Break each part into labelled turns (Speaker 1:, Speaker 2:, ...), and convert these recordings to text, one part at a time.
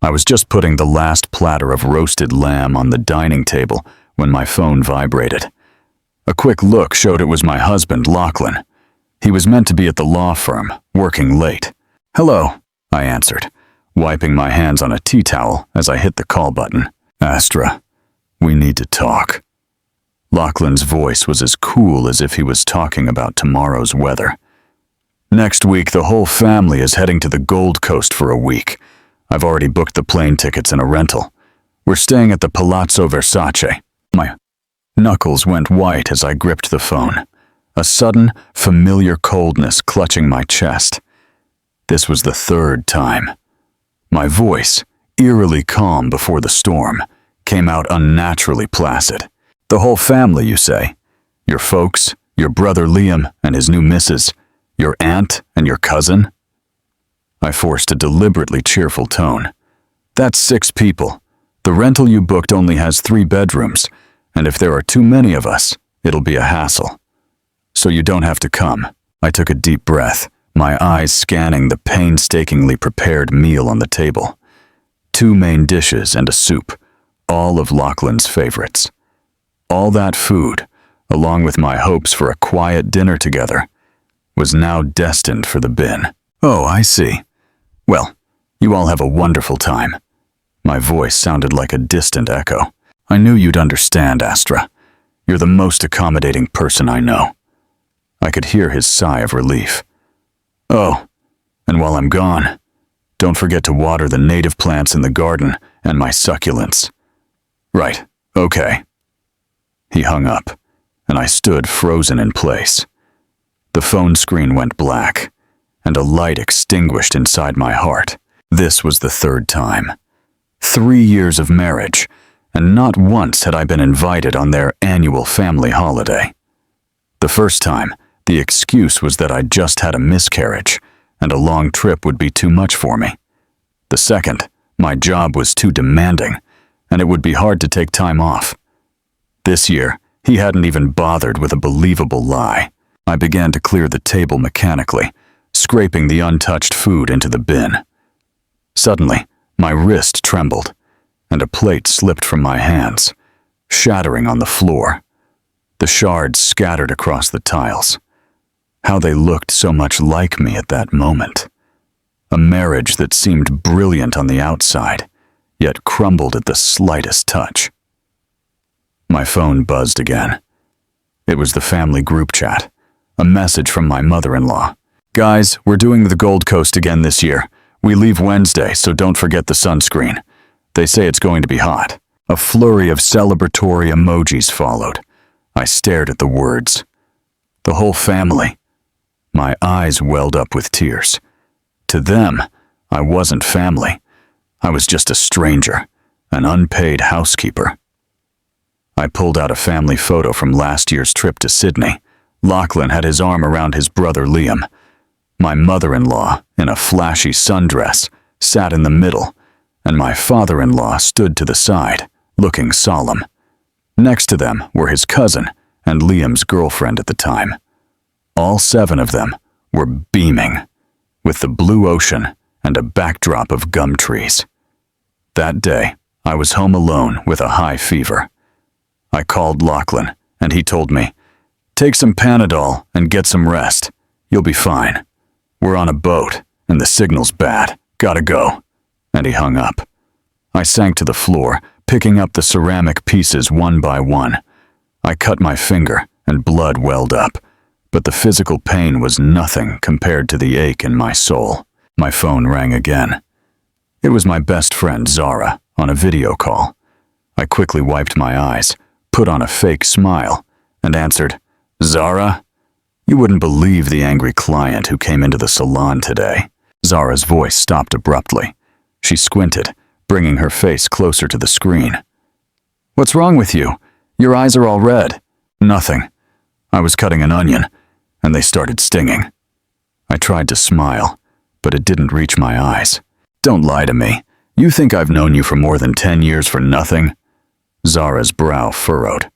Speaker 1: I was just putting the last platter of roasted lamb on the dining table when my phone vibrated. A quick look showed it was my husband, Lachlan. He was meant to be at the law firm, working late. "Hello," I answered, wiping my hands on a tea towel as I hit the call button. "Astra, we need to talk." Lachlan's voice was as cool as if he was talking about tomorrow's weather. "Next week, the whole family is heading to the Gold Coast for a week. I've already booked the plane tickets and a rental. We're staying at the Palazzo Versace." My knuckles went white as I gripped the phone, a sudden, familiar coldness clutching my chest. This was the third time. My voice, eerily calm before the storm, came out unnaturally placid. "The whole family, you say? Your folks, your brother Liam and his new missus, your aunt and your cousin?" I forced a deliberately cheerful tone. "That's 6 people. The rental you booked only has 3 bedrooms, and if there are too many of us, it'll be a hassle. So you don't have to come." I took a deep breath, my eyes scanning the painstakingly prepared meal on the table. 2 main dishes and a soup, all of Lachlan's favorites. All that food, along with my hopes for a quiet dinner together, was now destined for the bin. "Oh, I see. Well, you all have a wonderful time." My voice sounded like a distant echo. "I knew you'd understand, Astra. You're the most accommodating person I know." I could hear his sigh of relief. "Oh, and while I'm gone, don't forget to water the native plants in the garden and my succulents." "Right, okay." He hung up, and I stood frozen in place. The phone screen went black, and a light extinguished inside my heart. This was the 3rd time. 3 years of marriage, and not once had I been invited on their annual family holiday. The first time, the excuse was that I'd just had a miscarriage, and a long trip would be too much for me. The second, my job was too demanding, and it would be hard to take time off. This year, he hadn't even bothered with a believable lie. I began to clear the table mechanically, scraping the untouched food into the bin. Suddenly, my wrist trembled, and a plate slipped from my hands, shattering on the floor. The shards scattered across the tiles. How they looked so much like me at that moment. A marriage that seemed brilliant on the outside, yet crumbled at the slightest touch. My phone buzzed again. It was the family group chat, a message from my mother-in-law. "Guys, we're doing the Gold Coast again this year. We leave Wednesday, so don't forget the sunscreen. They say it's going to be hot." A flurry of celebratory emojis followed. I stared at the words. The whole family. My eyes welled up with tears. To them, I wasn't family. I was just a stranger, an unpaid housekeeper. I pulled out a family photo from last year's trip to Sydney. Lachlan had his arm around his brother Liam. My mother-in-law, in a flashy sundress, sat in the middle, and my father-in-law stood to the side, looking solemn. Next to them were his cousin and Liam's girlfriend at the time. All 7 of them were beaming, with the blue ocean and a backdrop of gum trees. That day, I was home alone with a high fever. I called Lachlan, and he told me, "Take some Panadol and get some rest. You'll be fine. We're on a boat, and the signal's bad. Gotta go." And he hung up. I sank to the floor, picking up the ceramic pieces one by one. I cut my finger, and blood welled up, but the physical pain was nothing compared to the ache in my soul. My phone rang again. It was my best friend, Zara, on a video call. I quickly wiped my eyes, put on a fake smile, and answered, "Zara? You wouldn't believe the angry client who came into the salon today." Zara's voice stopped abruptly. She squinted, bringing her face closer to the screen. "What's wrong with you? Your eyes are all red." "Nothing. I was cutting an onion, and they started stinging." I tried to smile, but it didn't reach my eyes. "Don't lie to me. You think I've known you for more than 10 years for nothing?" Zara's brow furrowed.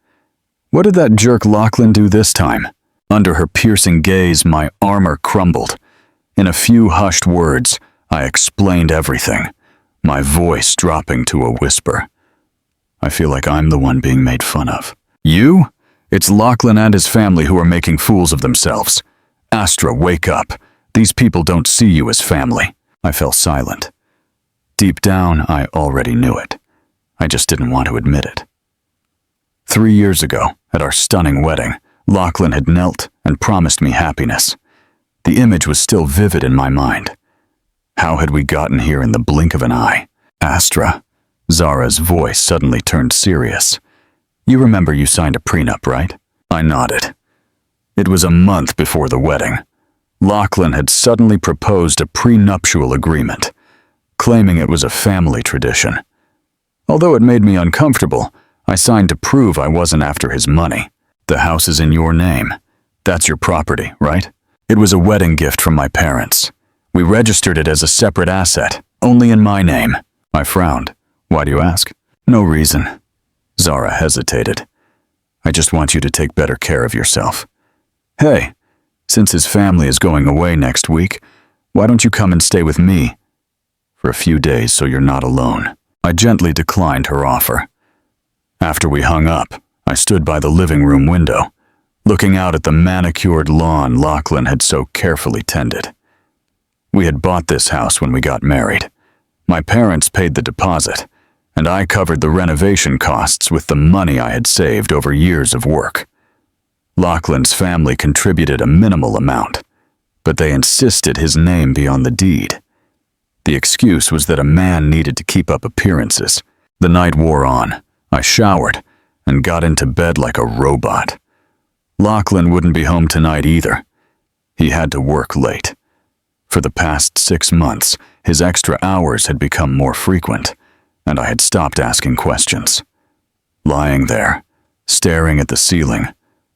Speaker 1: "What did that jerk Lachlan do this time?" Under her piercing gaze, my armor crumbled. In a few hushed words, I explained everything. my voice dropping to a whisper. I feel like I'm the one being made fun of. You? It's Lachlan and his family who are making fools of themselves. Astra, wake up. These people don't see you as family. I fell silent. Deep down, I already knew it. I just didn't want to admit it. 3 years ago, at our stunning wedding, Lachlan had knelt and promised me happiness. The image was still vivid in my mind. How had we gotten here in the blink of an eye? Astra. Zara's voice suddenly turned serious. You remember you signed a prenup, right? I nodded. It was a month before the wedding. Lachlan had suddenly proposed a prenuptial agreement, claiming it was a family tradition. Although it made me uncomfortable, I signed to prove I wasn't after his money. The house is in your name. That's your property, right? It was a wedding gift from my parents. We registered it as a separate asset, only in my name. I frowned. Why do you ask? No reason. Zara hesitated. I just want you to take better care of yourself. Hey, since his family is going away next week, why don't you come and stay with me for a few days so you're not alone? I gently declined her offer. After we hung up, I stood by the living room window, looking out at the manicured lawn Lachlan had so carefully tended. We had bought this house when we got married. My parents paid the deposit, and I covered the renovation costs with the money I had saved over years of work. Lachlan's family contributed a minimal amount, but they insisted his name be on the deed. The excuse was that a man needed to keep up appearances. The night wore on. I showered and got into bed like a robot. Lachlan wouldn't be home tonight either. He had to work late. For the past 6 months, his extra hours had become more frequent, and I had stopped asking questions. Lying there, staring at the ceiling,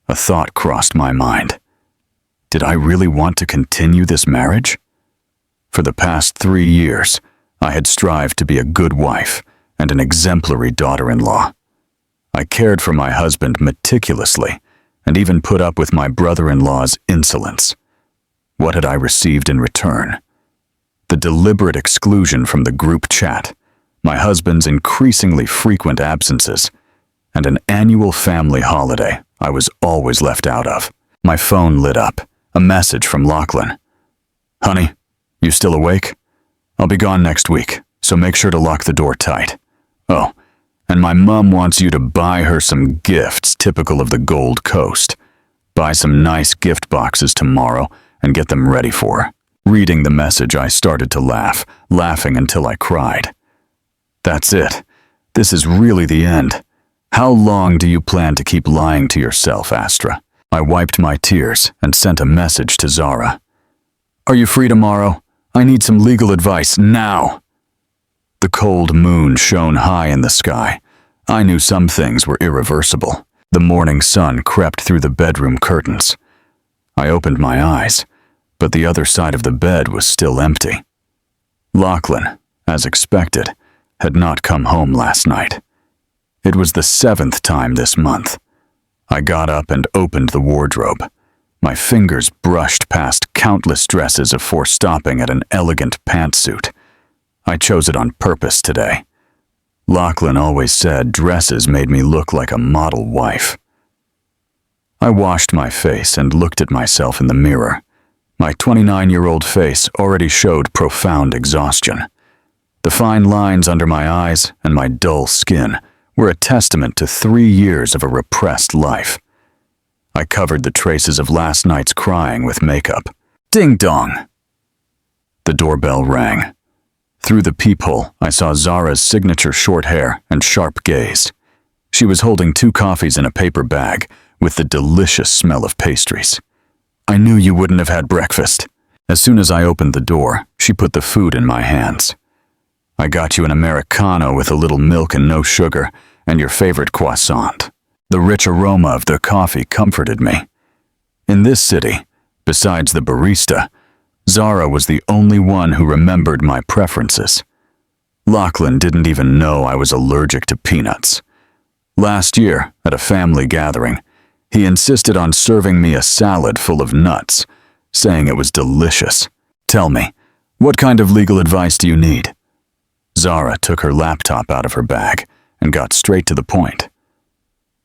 Speaker 1: a thought crossed my mind. Did I really want to continue this marriage? For the past 3 years, I had strived to be a good wife and an exemplary daughter-in-law. I cared for my husband meticulously and even put up with my brother-in-law's insolence. What had I received in return? The deliberate exclusion from the group chat, my husband's increasingly frequent absences, and an annual family holiday I was always left out of. My phone lit up, a message from Lachlan. Honey, you still awake? I'll be gone next week, so make sure to lock the door tight. Oh, and my mom wants you to buy her some gifts typical of the Gold Coast. Buy some nice gift boxes tomorrow and get them ready for her. Reading the message, I started to laugh, laughing until I cried. That's it. This is really the end. How long do you plan to keep lying to yourself, Astra? I wiped my tears and sent a message to Zara. Are you free tomorrow? I need some legal advice now. The cold moon shone high in the sky. I knew some things were irreversible. The morning sun crept through the bedroom curtains. I opened my eyes, but the other side of the bed was still empty. Lachlan, as expected, had not come home last night. It was the 7th time this month. I got up and opened the wardrobe. My fingers brushed past countless dresses before stopping at an elegant pantsuit. I chose it on purpose today. Lachlan always said dresses made me look like a model wife. I washed my face and looked at myself in the mirror. My 29-year-old face already showed profound exhaustion. The fine lines under my eyes and my dull skin were a testament to 3 years of a repressed life. I covered the traces of last night's crying with makeup. Ding dong! The doorbell rang. Through the peephole, I saw Zara's signature short hair and sharp gaze. She was holding 2 coffees in a paper bag with the delicious smell of pastries. I knew you wouldn't have had breakfast. As soon as I opened the door, she put the food in my hands. I got you an Americano with a little milk and no sugar, and your favorite croissant. The rich aroma of the coffee comforted me. In this city, besides the barista, Zara was the only one who remembered my preferences. Lachlan didn't even know I was allergic to peanuts. Last year, at a family gathering, he insisted on serving me a salad full of nuts, saying it was delicious. Tell me, what kind of legal advice do you need? Zara took her laptop out of her bag and got straight to the point.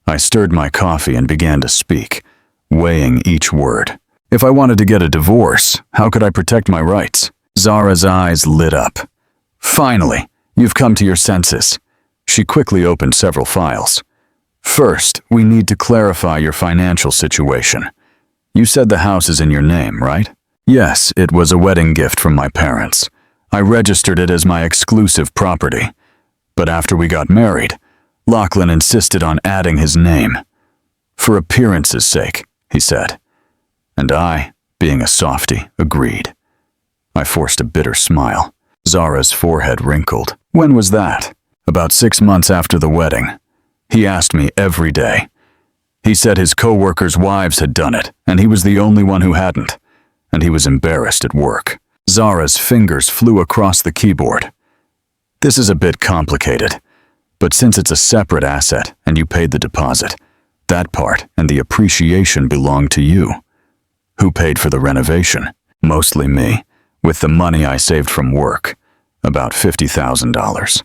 Speaker 1: I stirred my coffee and began to speak, weighing each word. If I wanted to get a divorce, how could I protect my rights? Zara's eyes lit up. Finally, you've come to your senses. She quickly opened several files. First, we need to clarify your financial situation. You said the house is in your name, right? Yes, it was a wedding gift from my parents. I registered it as my exclusive property. But after we got married, Lachlan insisted on adding his name. For appearance's sake, he said. And I, being a softy, agreed. I forced a bitter smile. Zara's forehead wrinkled. When was that? About 6 months after the wedding. He asked me every day. He said his co-workers' wives had done it, and he was the only one who hadn't, and he was embarrassed at work. Zara's fingers flew across the keyboard. This is a bit complicated, but since it's a separate asset and you paid the deposit, that part and the appreciation belong to you. Who paid for the renovation? Mostly me, with the money I saved from work, about $50,000.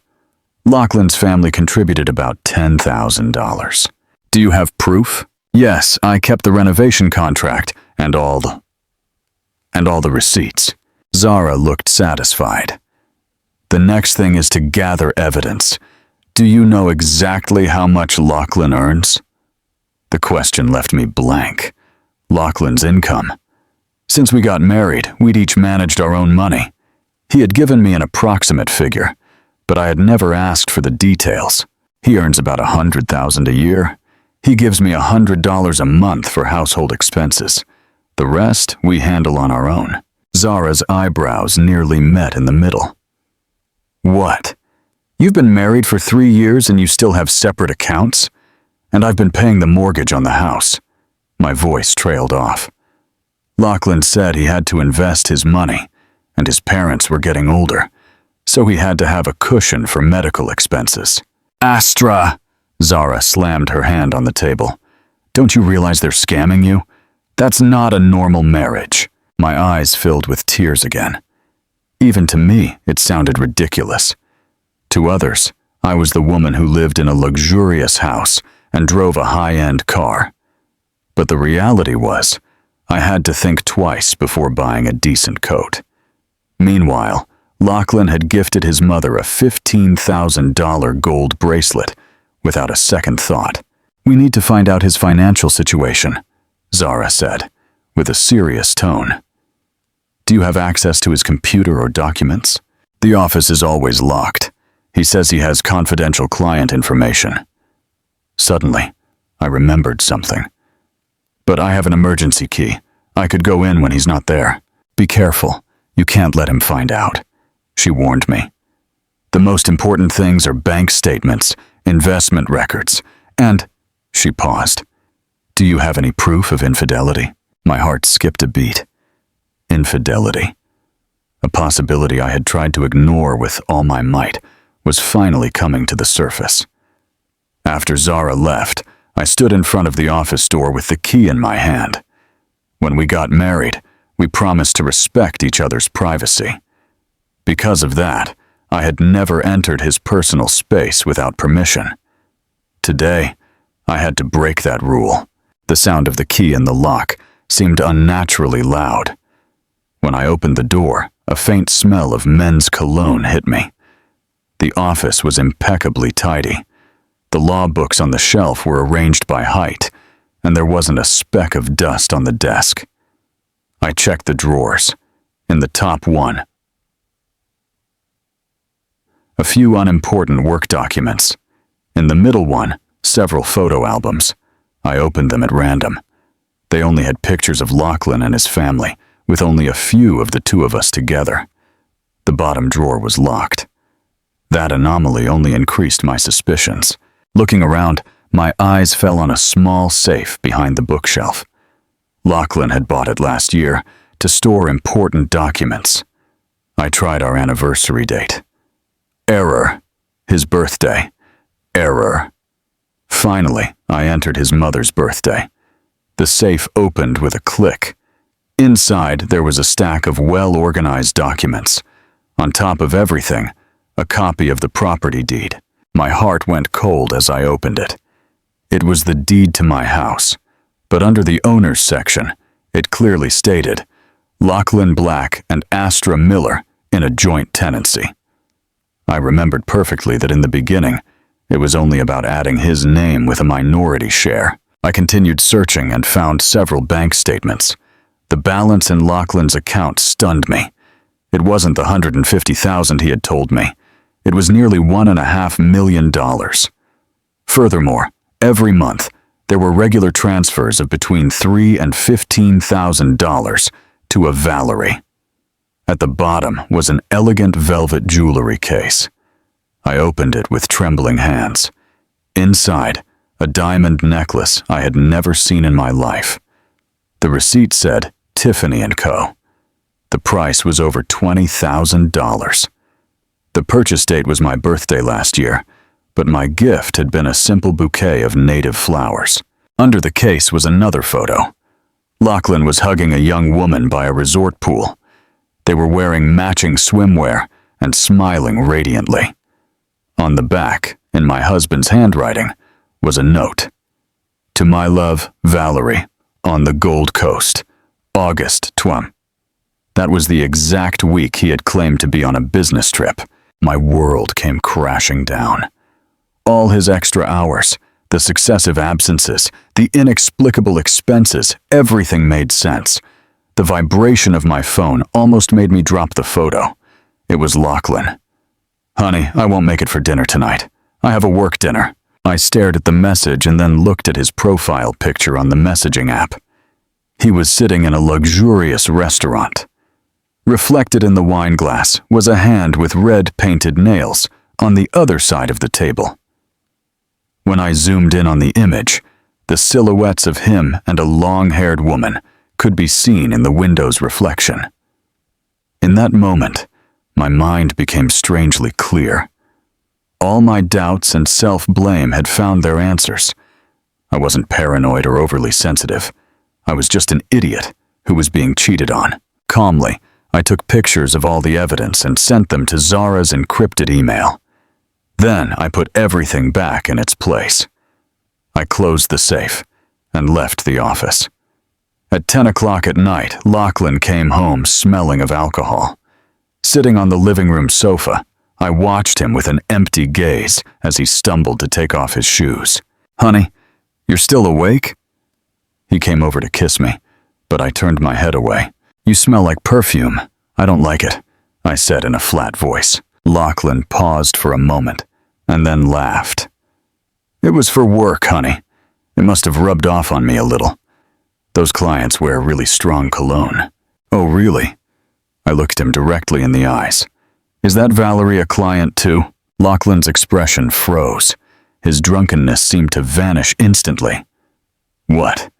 Speaker 1: Lachlan's family contributed about $10,000. Do you have proof? Yes, I kept the renovation contract and all the receipts. Zara looked satisfied. The next thing is to gather evidence. Do you know exactly how much Lachlan earns? The question left me blank. Lachlan's income. Since we got married, we'd each managed our own money. He had given me an approximate figure, but I had never asked for the details. He earns about $100,000 a year. He gives me $100 a month for household expenses. The rest we handle on our own. Zara's eyebrows nearly met in the middle. What? You've been married for 3 years and you still have separate accounts? And I've been paying the mortgage on the house. My voice trailed off. Lachlan said he had to invest his money, and his parents were getting older, so he had to have a cushion for medical expenses. Astra! Zara slammed her hand on the table. Don't you realize they're scamming you? That's not a normal marriage. My eyes filled with tears again. Even to me, it sounded ridiculous. To others, I was the woman who lived in a luxurious house and drove a high-end car. But the reality was, I had to think twice before buying a decent coat. Meanwhile, Lachlan had gifted his mother a $15,000 gold bracelet without a second thought. We need to find out his financial situation, Zara said, with a serious tone. Do you have access to his computer or documents? The office is always locked. He says he has confidential client information. Suddenly, I remembered something. But I have an emergency key. I could go in when he's not there. Be careful. You can't let him find out, she warned me. The most important things are bank statements, investment records, and... She paused. Do you have any proof of infidelity? My heart skipped a beat. Infidelity. A possibility I had tried to ignore with all my might was finally coming to the surface. After Zara left, I stood in front of the office door with the key in my hand. When we got married, we promised to respect each other's privacy. Because of that, I had never entered his personal space without permission. Today, I had to break that rule. The sound of the key in the lock seemed unnaturally loud. When I opened the door, a faint smell of men's cologne hit me. The office was impeccably tidy. The law books on the shelf were arranged by height, and there wasn't a speck of dust on the desk. I checked the drawers. In the top one, a few unimportant work documents. In the middle one, several photo albums. I opened them at random. They only had pictures of Lachlan and his family, with only a few of the two of us together. The bottom drawer was locked. That anomaly only increased my suspicions. Looking around, my eyes fell on a small safe behind the bookshelf. Lachlan had bought it last year to store important documents. I tried our anniversary date. Error. His birthday. Error. Finally, I entered his mother's birthday. The safe opened with a click. Inside, there was a stack of well-organized documents. On top of everything, a copy of the property deed. My heart went cold as I opened it. It was the deed to my house, but under the owner's section, it clearly stated, Lachlan Black and Astra Miller in a joint tenancy. I remembered perfectly that in the beginning, it was only about adding his name with a minority share. I continued searching and found several bank statements. The balance in Lachlan's account stunned me. It wasn't the $150,000 he had told me. It was nearly $1.5 million. Furthermore, every month, there were regular transfers of between $3,000 and $15,000 to a Valerie. At the bottom was an elegant velvet jewelry case. I opened it with trembling hands. Inside, a diamond necklace I had never seen in my life. The receipt said Tiffany & Co. The price was over $20,000. The purchase date was my birthday last year, but my gift had been a simple bouquet of native flowers. Under the case was another photo. Lachlan was hugging a young woman by a resort pool. They were wearing matching swimwear and smiling radiantly. On the back, in my husband's handwriting, was a note. To my love, Valerie, on the Gold Coast, August 20. That was the exact week he had claimed to be on a business trip. My world came crashing down. All his extra hours, the successive absences, the inexplicable expenses, everything made sense. The vibration of my phone almost made me drop the photo. It was Lachlan. Honey, I won't make it for dinner tonight. I have a work dinner. I stared at the message and then looked at his profile picture on the messaging app. He was sitting in a luxurious restaurant. Reflected in the wine glass was a hand with red painted nails on the other side of the table. When I zoomed in on the image, the silhouettes of him and a long-haired woman could be seen in the window's reflection. In that moment, my mind became strangely clear. All my doubts and self-blame had found their answers. I wasn't paranoid or overly sensitive. I was just an idiot who was being cheated on. Calmly, I took pictures of all the evidence and sent them to Zara's encrypted email. Then I put everything back in its place. I closed the safe and left the office. At 10 o'clock at night, Lachlan came home smelling of alcohol. Sitting on the living room sofa, I watched him with an empty gaze as he stumbled to take off his shoes. Honey, you're still awake? He came over to kiss me, but I turned my head away. You smell like perfume. I don't like it, I said in a flat voice. Lachlan paused for a moment and then laughed. It was for work, honey. It must have rubbed off on me a little. Those clients wear really strong cologne. Oh, really? I looked him directly in the eyes. Is that Valerie a client too? Lachlan's expression froze. His drunkenness seemed to vanish instantly. What?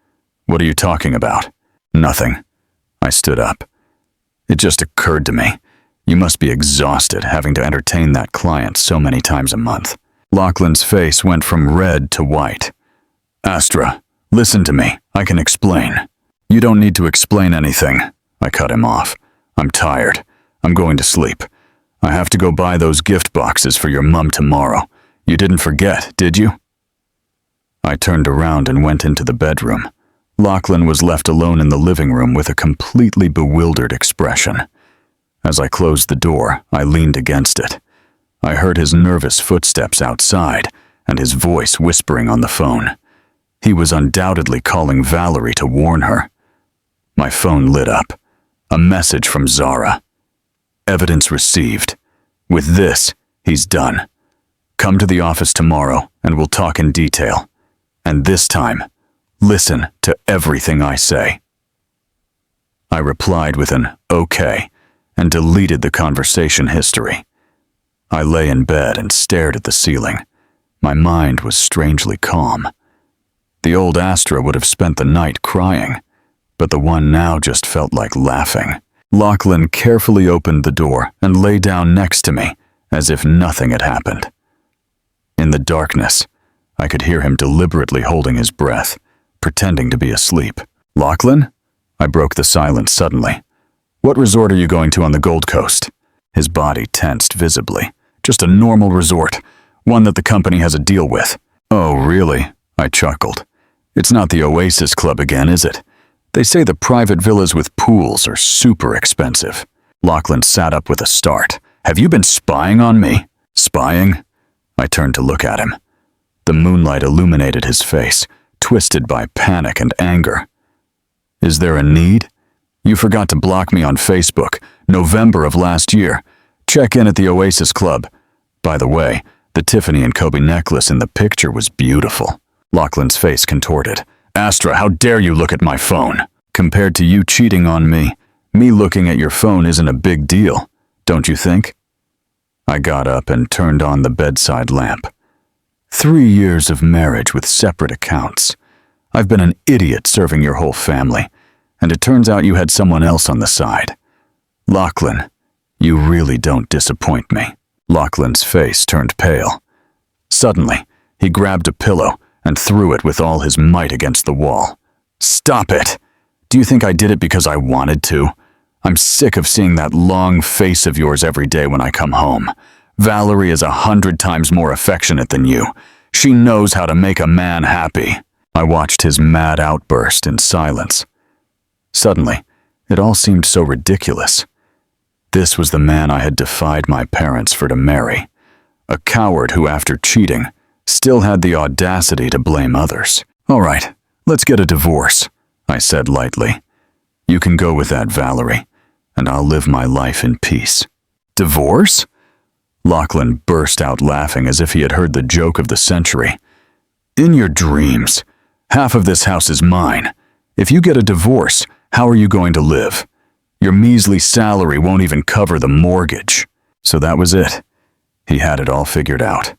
Speaker 1: What are you talking about? Nothing. I stood up. It just occurred to me. You must be exhausted having to entertain that client so many times a month. Lachlan's face went from red to white. Astra, listen to me. I can explain. You don't need to explain anything. I cut him off. I'm tired. I'm going to sleep. I have to go buy those gift boxes for your mum tomorrow. You didn't forget, did you? I turned around and went into the bedroom. Lachlan was left alone in the living room with a completely bewildered expression. As I closed the door, I leaned against it. I heard his nervous footsteps outside and his voice whispering on the phone. He was undoubtedly calling Valerie to warn her. My phone lit up. A message from Zara. Evidence received. With this, he's done. Come to the office tomorrow and we'll talk in detail. And this time, listen to everything I say. I replied with an okay and deleted the conversation history. I lay in bed and stared at the ceiling. My mind was strangely calm. The old Astra would have spent the night crying, but the one now just felt like laughing. Lachlan carefully opened the door and lay down next to me as if nothing had happened. In the darkness, I could hear him deliberately holding his breath, pretending to be asleep. Lachlan? I broke the silence suddenly. What resort are you going to on the Gold Coast? His body tensed visibly, Just a normal resort, one that the company has a deal with. Oh, really? I chuckled. It's not the Oasis Club again, is it? They say the private villas with pools are super expensive. Lachlan sat up with a start. Have you been spying on me? Spying? I turned to look at him. The moonlight illuminated his face, twisted by panic and anger. Is there a need? You forgot to block me on Facebook, November of last year. Check in at the Oasis Club. By the way, the Tiffany and Kobe necklace in the picture was beautiful. Lachlan's face contorted. Astra, how dare you look at my phone? Compared to you cheating on me looking at your phone isn't a big deal, don't you think? I got up and turned on the bedside lamp. 3 years of marriage with separate accounts. I've been an idiot serving your whole family, and it turns out you had someone else on the side. Lachlan, you really don't disappoint me. Lachlan's face turned pale. Suddenly, he grabbed a pillow and threw it with all his might against the wall. Stop it! Do you think I did it because I wanted to? I'm sick of seeing that long face of yours every day when I come home. Valerie is 100 times more affectionate than you. She knows how to make a man happy. I watched his mad outburst in silence. Suddenly, it all seemed so ridiculous. This was the man I had defied my parents for to marry. A coward who, after cheating, still had the audacity to blame others. All right, let's get a divorce, I said lightly. You can go with that, Valerie, and I'll live my life in peace. Divorce? Lachlan burst out laughing as if he had heard the joke of the century. In your dreams. Half of this house is mine. If you get a divorce, how are you going to live? Your measly salary won't even cover the mortgage. So that was it. He had it all figured out.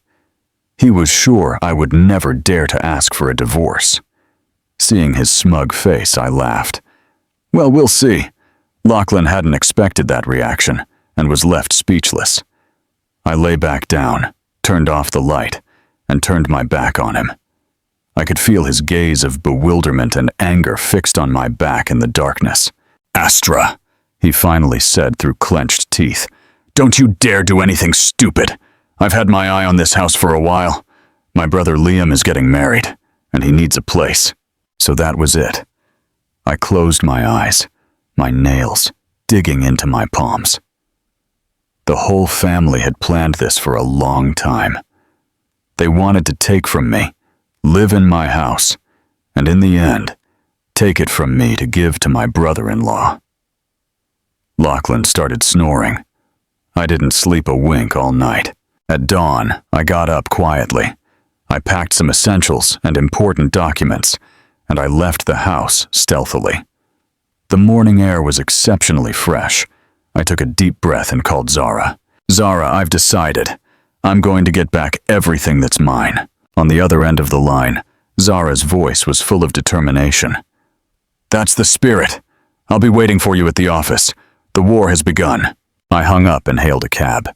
Speaker 1: He was sure I would never dare to ask for a divorce. Seeing his smug face, I laughed. Well, we'll see. Lachlan hadn't expected that reaction and was left speechless. I lay back down, turned off the light, and turned my back on him. I could feel his gaze of bewilderment and anger fixed on my back in the darkness. Astra, he finally said through clenched teeth. Don't you dare do anything stupid. I've had my eye on this house for a while. My brother Liam is getting married, and he needs a place. So that was it. I closed my eyes, my nails digging into my palms. The whole family had planned this for a long time. They wanted to take from me, live in my house, and in the end, take it from me to give to my brother-in-law. Lachlan started snoring. I didn't sleep a wink all night. At dawn, I got up quietly. I packed some essentials and important documents, and I left the house stealthily. The morning air was exceptionally fresh. I took a deep breath and called Zara. Zara, I've decided. I'm going to get back everything that's mine. On the other end of the line, Zara's voice was full of determination. That's the spirit. I'll be waiting for you at the office. The war has begun. I hung up and hailed a cab.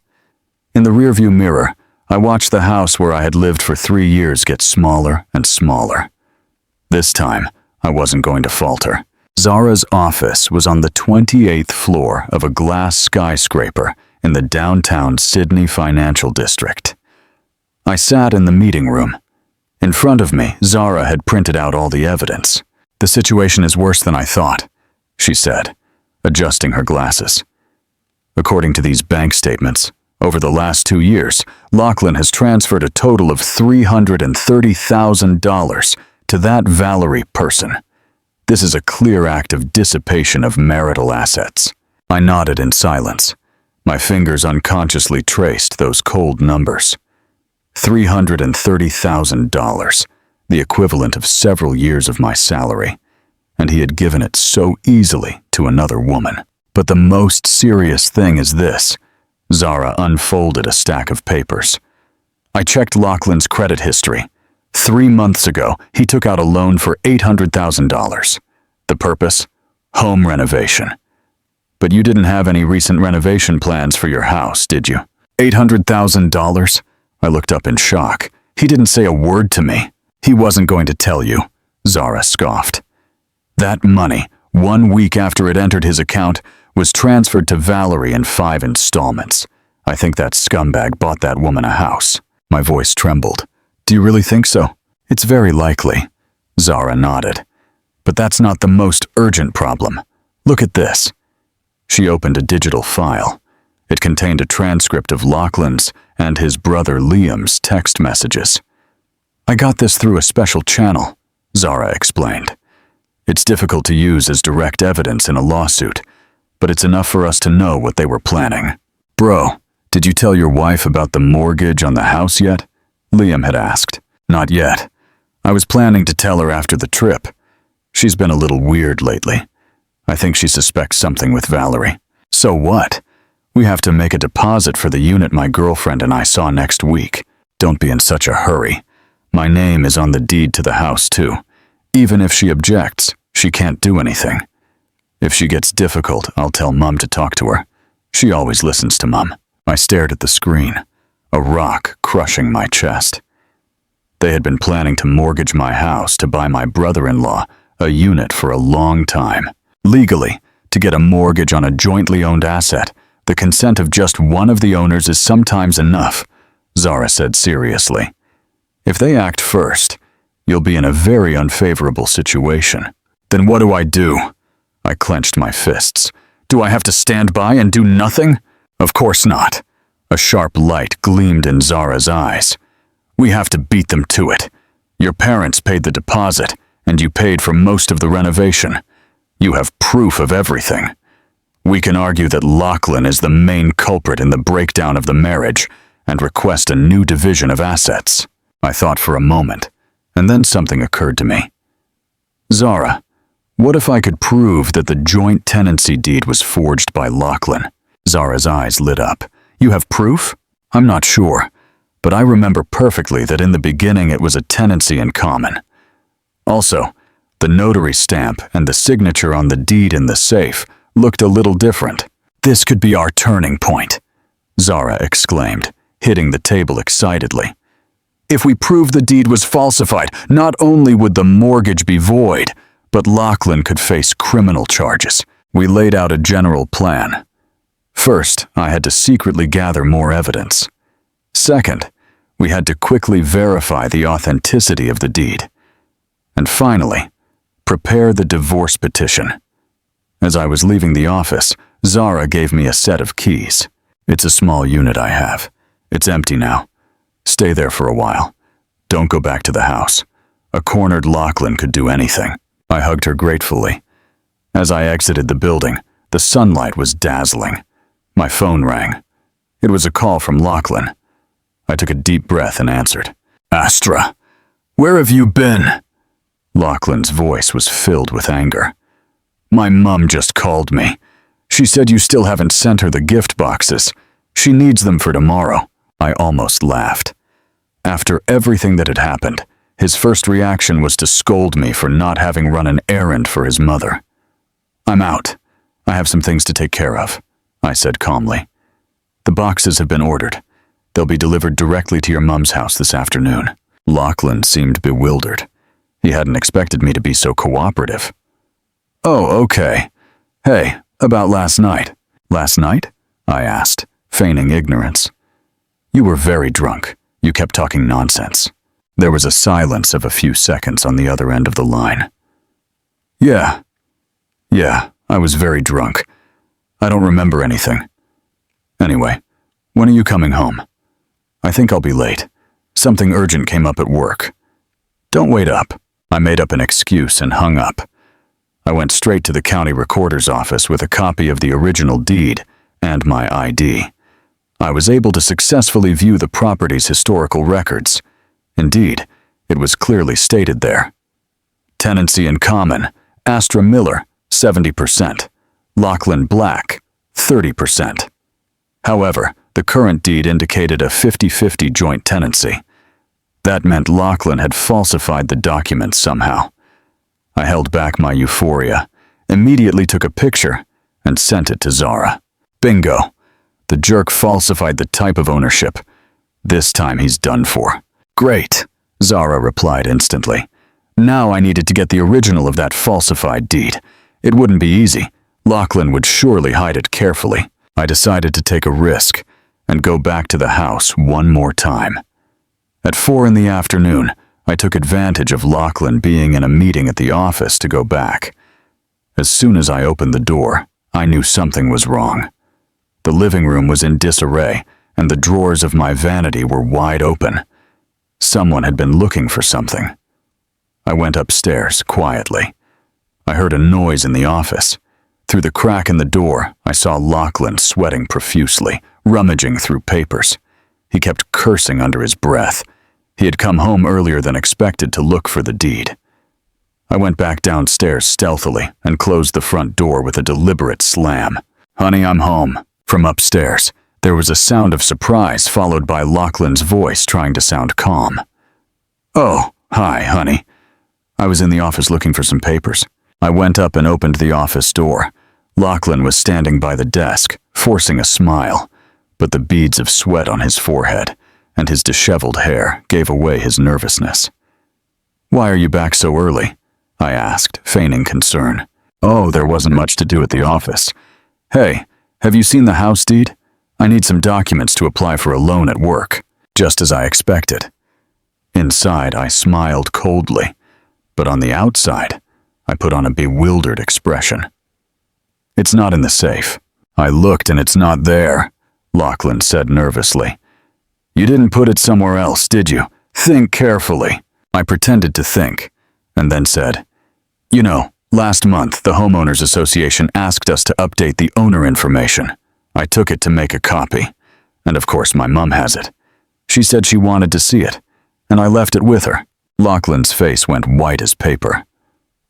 Speaker 1: In the rearview mirror, I watched the house where I had lived for 3 years get smaller and smaller. This time, I wasn't going to falter. Zara's office was on the 28th floor of a glass skyscraper in the downtown Sydney financial district. I sat in the meeting room. In front of me, Zara had printed out all the evidence. The situation is worse than I thought, she said, adjusting her glasses. According to these bank statements, over the last 2 years, Lachlan has transferred a total of $330,000 to that Valerie person. This is a clear act of dissipation of marital assets. I nodded in silence. My fingers unconsciously traced those cold numbers. $330,000, the equivalent of several years of my salary, and he had given it so easily to another woman. But the most serious thing is this. Zara unfolded a stack of papers. I checked Lachlan's credit history. 3 months ago, he took out a loan for $800,000. The purpose? Home renovation. But you didn't have any recent renovation plans for your house, did you? $800,000? I looked up in shock. He didn't say a word to me. He wasn't going to tell you, Zara scoffed. That money, 1 week after it entered his account, was transferred to Valerie in 5 installments. I think that scumbag bought that woman a house. My voice trembled. Do you really think so? It's very likely. Zara nodded. But that's not the most urgent problem. Look at this. She opened a digital file. It contained a transcript of Lachlan's and his brother Liam's text messages. I got this through a special channel, Zara explained. It's difficult to use as direct evidence in a lawsuit, but it's enough for us to know what they were planning. Bro, did you tell your wife about the mortgage on the house yet? Liam had asked. Not yet. I was planning to tell her after the trip. She's been a little weird lately. I think she suspects something with Valerie. So what? We have to make a deposit for the unit my girlfriend and I saw next week. Don't be in such a hurry. My name is on the deed to the house too. Even if she objects, she can't do anything. If she gets difficult, I'll tell Mum to talk to her. She always listens to Mum. I stared at the screen, a rock crushing my chest. They had been planning to mortgage my house to buy my brother-in-law a unit for a long time. Legally, to get a mortgage on a jointly owned asset, the consent of just one of the owners is sometimes enough, Zara said seriously. If they act first, you'll be in a very unfavorable situation. Then what do I do? I clenched my fists. Do I have to stand by and do nothing? Of course not. A sharp light gleamed in Zara's eyes. We have to beat them to it. Your parents paid the deposit, and you paid for most of the renovation. You have proof of everything. We can argue that Lachlan is the main culprit in the breakdown of the marriage and request a new division of assets. I thought for a moment, and then something occurred to me. Zara, what if I could prove that the joint tenancy deed was forged by Lachlan? Zara's eyes lit up. You have proof? I'm not sure, but I remember perfectly that in the beginning it was a tenancy in common. Also, the notary stamp and the signature on the deed in the safe looked a little different. This could be our turning point, Zara exclaimed, hitting the table excitedly. If we prove the deed was falsified, not only would the mortgage be void, but Lachlan could face criminal charges. We laid out a general plan. First, I had to secretly gather more evidence. Second, we had to quickly verify the authenticity of the deed. And finally, prepare the divorce petition. As I was leaving the office, Zara gave me a set of keys. It's a small unit I have. It's empty now. Stay there for a while. Don't go back to the house. A cornered Lachlan could do anything. I hugged her gratefully. As I exited the building, the sunlight was dazzling. My phone rang. It was a call from Lachlan. I took a deep breath and answered. Astra, where have you been? Lachlan's voice was filled with anger. My mum just called me. She said you still haven't sent her the gift boxes. She needs them for tomorrow. I almost laughed. After everything that had happened, his first reaction was to scold me for not having run an errand for his mother. I'm out. I have some things to take care of, I said calmly. The boxes have been ordered. They'll be delivered directly to your mum's house this afternoon. Lachlan seemed bewildered. He hadn't expected me to be so cooperative. Oh, okay. Hey, about last night. Last night? I asked, feigning ignorance. You were very drunk. You kept talking nonsense. There was a silence of a few seconds on the other end of the line. Yeah, I was very drunk. I don't remember anything. Anyway, when are you coming home? I think I'll be late. Something urgent came up at work. Don't wait up. I made up an excuse and hung up. I went straight to the county recorder's office with a copy of the original deed and my ID. I was able to successfully view the property's historical records. Indeed, it was clearly stated there. Tenancy in common, Astra Miller, 70%. Lachlan Black, 30%. However, the current deed indicated a 50-50 joint tenancy. That meant Lachlan had falsified the documents somehow. I held back my euphoria, immediately took a picture, and sent it to Zara. Bingo! The jerk falsified the type of ownership. This time he's done for. Great, Zara replied instantly. Now I needed to get the original of that falsified deed. It wouldn't be easy. Lachlan would surely hide it carefully. I decided to take a risk and go back to the house one more time. At 4 in the afternoon, I took advantage of Lachlan being in a meeting at the office to go back. As soon as I opened the door, I knew something was wrong. The living room was in disarray, and the drawers of my vanity were wide open. Someone had been looking for something. I went upstairs quietly. I heard a noise in the office. Through the crack in the door, I saw Lachlan sweating profusely, rummaging through papers. He kept cursing under his breath. He had come home earlier than expected to look for the deed. I went back downstairs stealthily and closed the front door with a deliberate slam. "Honey, I'm home." From upstairs, there was a sound of surprise followed by Lachlan's voice trying to sound calm. "Oh, hi, honey. I was in the office looking for some papers." I went up and opened the office door. Lachlan was standing by the desk, forcing a smile, but the beads of sweat on his forehead and his disheveled hair gave away his nervousness. "Why are you back so early?" I asked, feigning concern. "Oh, there wasn't much to do at the office. Hey, have you seen the house deed? I need some documents to apply for a loan at work." Just as I expected. Inside, I smiled coldly, but on the outside, I put on a bewildered expression. "It's not in the safe." "I looked and it's not there," Lachlan said nervously. "You didn't put it somewhere else, did you? Think carefully." I pretended to think, and then said, "You know, last month the Homeowners Association asked us to update the owner information. I took it to make a copy, and of course my mom has it. She said she wanted to see it, and I left it with her." Lachlan's face went white as paper.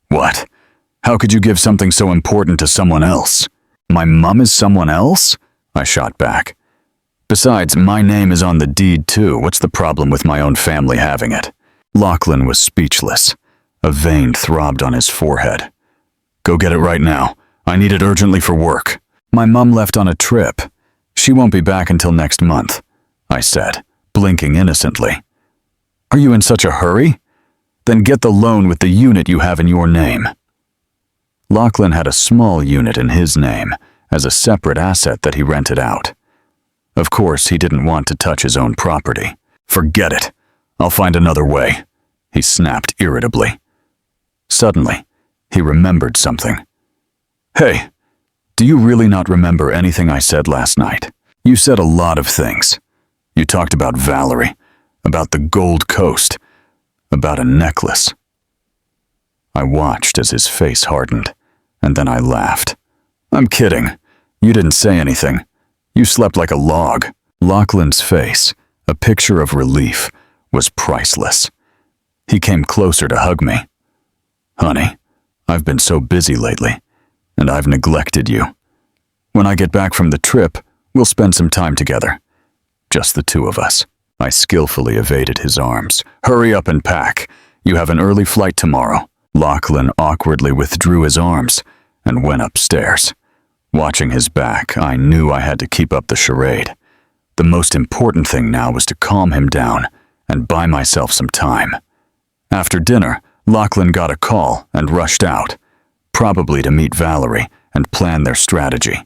Speaker 1: "What? How could you give something so important to someone else?" "My mom is someone else?" I shot back. "Besides, my name is on the deed too. What's the problem with my own family having it?" Lachlan was speechless. A vein throbbed on his forehead. "Go get it right now. I need it urgently for work." "My mom left on a trip. She won't be back until next month," I said, blinking innocently. "Are you in such a hurry? Then get the loan with the unit you have in your name." Lachlan had a small unit in his name as a separate asset that he rented out. Of course, he didn't want to touch his own property. "Forget it. I'll find another way," he snapped irritably. Suddenly, he remembered something. "Hey, do you really not remember anything I said last night? You said a lot of things. You talked about Valerie, about the Gold Coast, about a necklace." I watched as his face hardened, and then I laughed. "I'm kidding. You didn't say anything. You slept like a log." Lachlan's face, a picture of relief, was priceless. He came closer to hug me. "Honey, I've been so busy lately, and I've neglected you. When I get back from the trip, we'll spend some time together. Just the two of us." I skillfully evaded his arms. "Hurry up and pack. You have an early flight tomorrow." Lachlan awkwardly withdrew his arms and went upstairs. Watching his back, I knew I had to keep up the charade. The most important thing now was to calm him down and buy myself some time. After dinner, Lachlan got a call and rushed out, probably to meet Valerie and plan their strategy.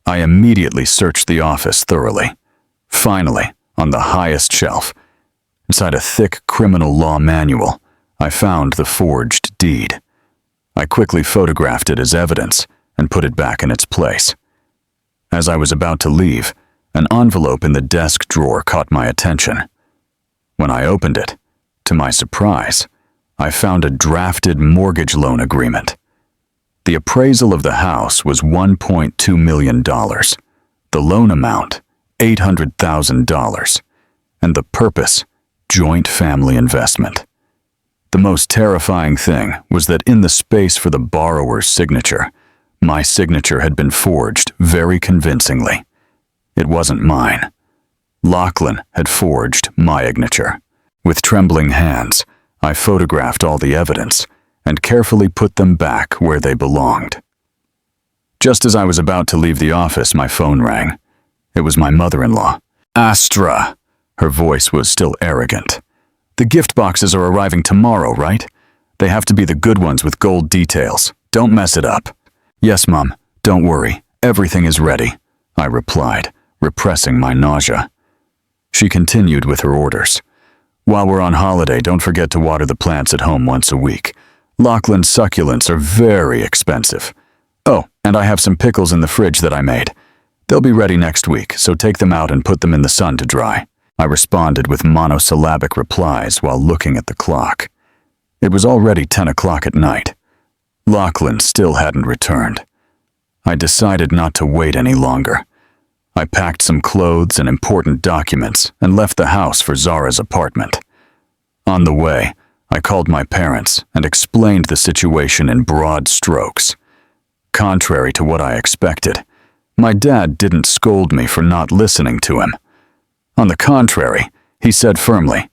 Speaker 1: I immediately searched the office thoroughly. Finally, on the highest shelf, inside a thick criminal law manual, I found the forged deed. I quickly photographed it as evidence and put it back in its place. As I was about to leave, an envelope in the desk drawer caught my attention. When I opened it, to my surprise, I found a drafted mortgage loan agreement. The appraisal of the house was $1.2 million, the loan amount $800,000, and the purpose, joint family investment. The most terrifying thing was that in the space for the borrower's signature, my signature had been forged very convincingly. It wasn't mine. Lachlan had forged my signature. With trembling hands, I photographed all the evidence and carefully put them back where they belonged. Just as I was about to leave the office, my phone rang. It was my mother-in-law. "Astra!" Her voice was still arrogant. "The gift boxes are arriving tomorrow, right? They have to be the good ones with gold details. Don't mess it up." "Yes, Mom. Don't worry. Everything is ready," I replied, repressing my nausea. She continued with her orders. While we're on holiday, don't forget to water the plants at home once a week. Lachlan's succulents are very expensive. Oh, and I have some pickles in the fridge that I made. They'll be ready next week, so take them out and put them in the sun to dry. I responded with monosyllabic replies while looking at the clock. It was already 10 o'clock at night. Lachlan still hadn't returned. I decided not to wait any longer. I packed some clothes and important documents and left the house for Zara's apartment. On the way, I called my parents and explained the situation in broad strokes. Contrary to what I expected, my dad didn't scold me for not listening to him. On the contrary, he said firmly,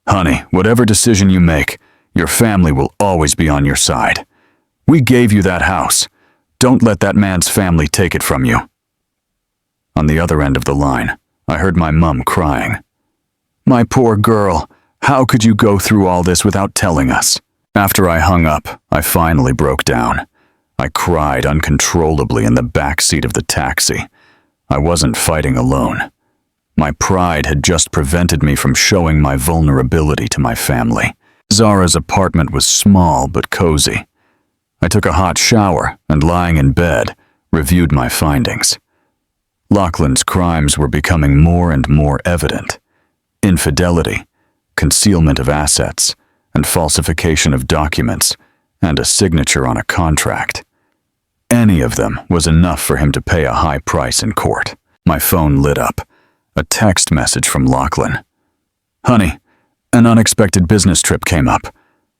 Speaker 1: "Honey, whatever decision you make, your family will always be on your side. We gave you that house. Don't let that man's family take it from you." On the other end of the line, I heard my mum crying. "My poor girl, how could you go through all this without telling us?" After I hung up, I finally broke down. I cried uncontrollably in the back seat of the taxi. I wasn't fighting alone. My pride had just prevented me from showing my vulnerability to my family. Zara's apartment was small but cozy. I took a hot shower and, lying in bed, reviewed my findings. Lachlan's crimes were becoming more and more evident. Infidelity, concealment of assets, and falsification of documents, and a signature on a contract. Any of them was enough for him to pay a high price in court. My phone lit up. A text message from Lachlan. "Honey, an unexpected business trip came up.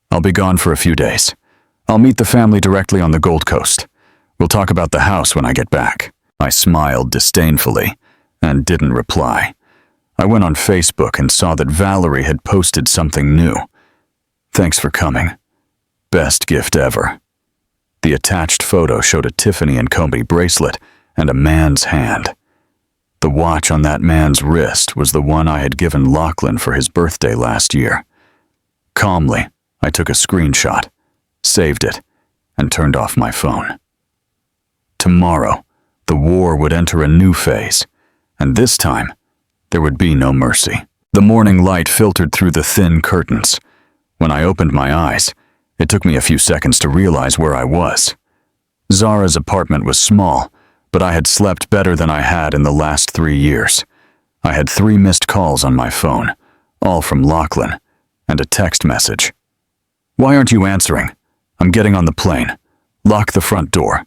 Speaker 1: I'll be gone for a few days. I'll meet the family directly on the Gold Coast. We'll talk about the house when I get back." I smiled disdainfully and didn't reply. I went on Facebook and saw that Valerie had posted something new. "Thanks for coming. Best gift ever." The attached photo showed a Tiffany & Co. bracelet and a man's hand. The watch on that man's wrist was the one I had given Lachlan for his birthday last year. Calmly, I took a screenshot, saved it, and turned off my phone. Tomorrow, the war would enter a new phase, and this time, there would be no mercy. The morning light filtered through the thin curtains. When I opened my eyes, it took me a few seconds to realize where I was. Zara's apartment was small, but I had slept better than I had in the last 3 years. I had 3 missed calls on my phone, all from Lachlan, and a text message. "Why aren't you answering? I'm getting on the plane. Lock the front door."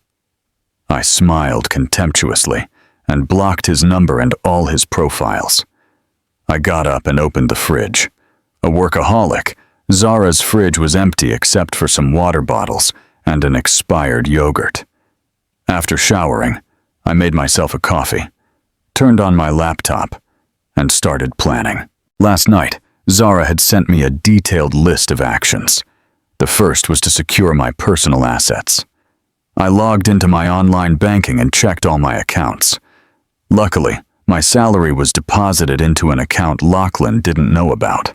Speaker 1: I smiled contemptuously and blocked his number and all his profiles. I got up and opened the fridge. A workaholic, Zara's fridge was empty except for some water bottles and an expired yogurt. After showering, I made myself a coffee, turned on my laptop, and started planning. Last night, Zara had sent me a detailed list of actions. The first was to secure my personal assets. I logged into my online banking and checked all my accounts. Luckily, my salary was deposited into an account Lachlan didn't know about.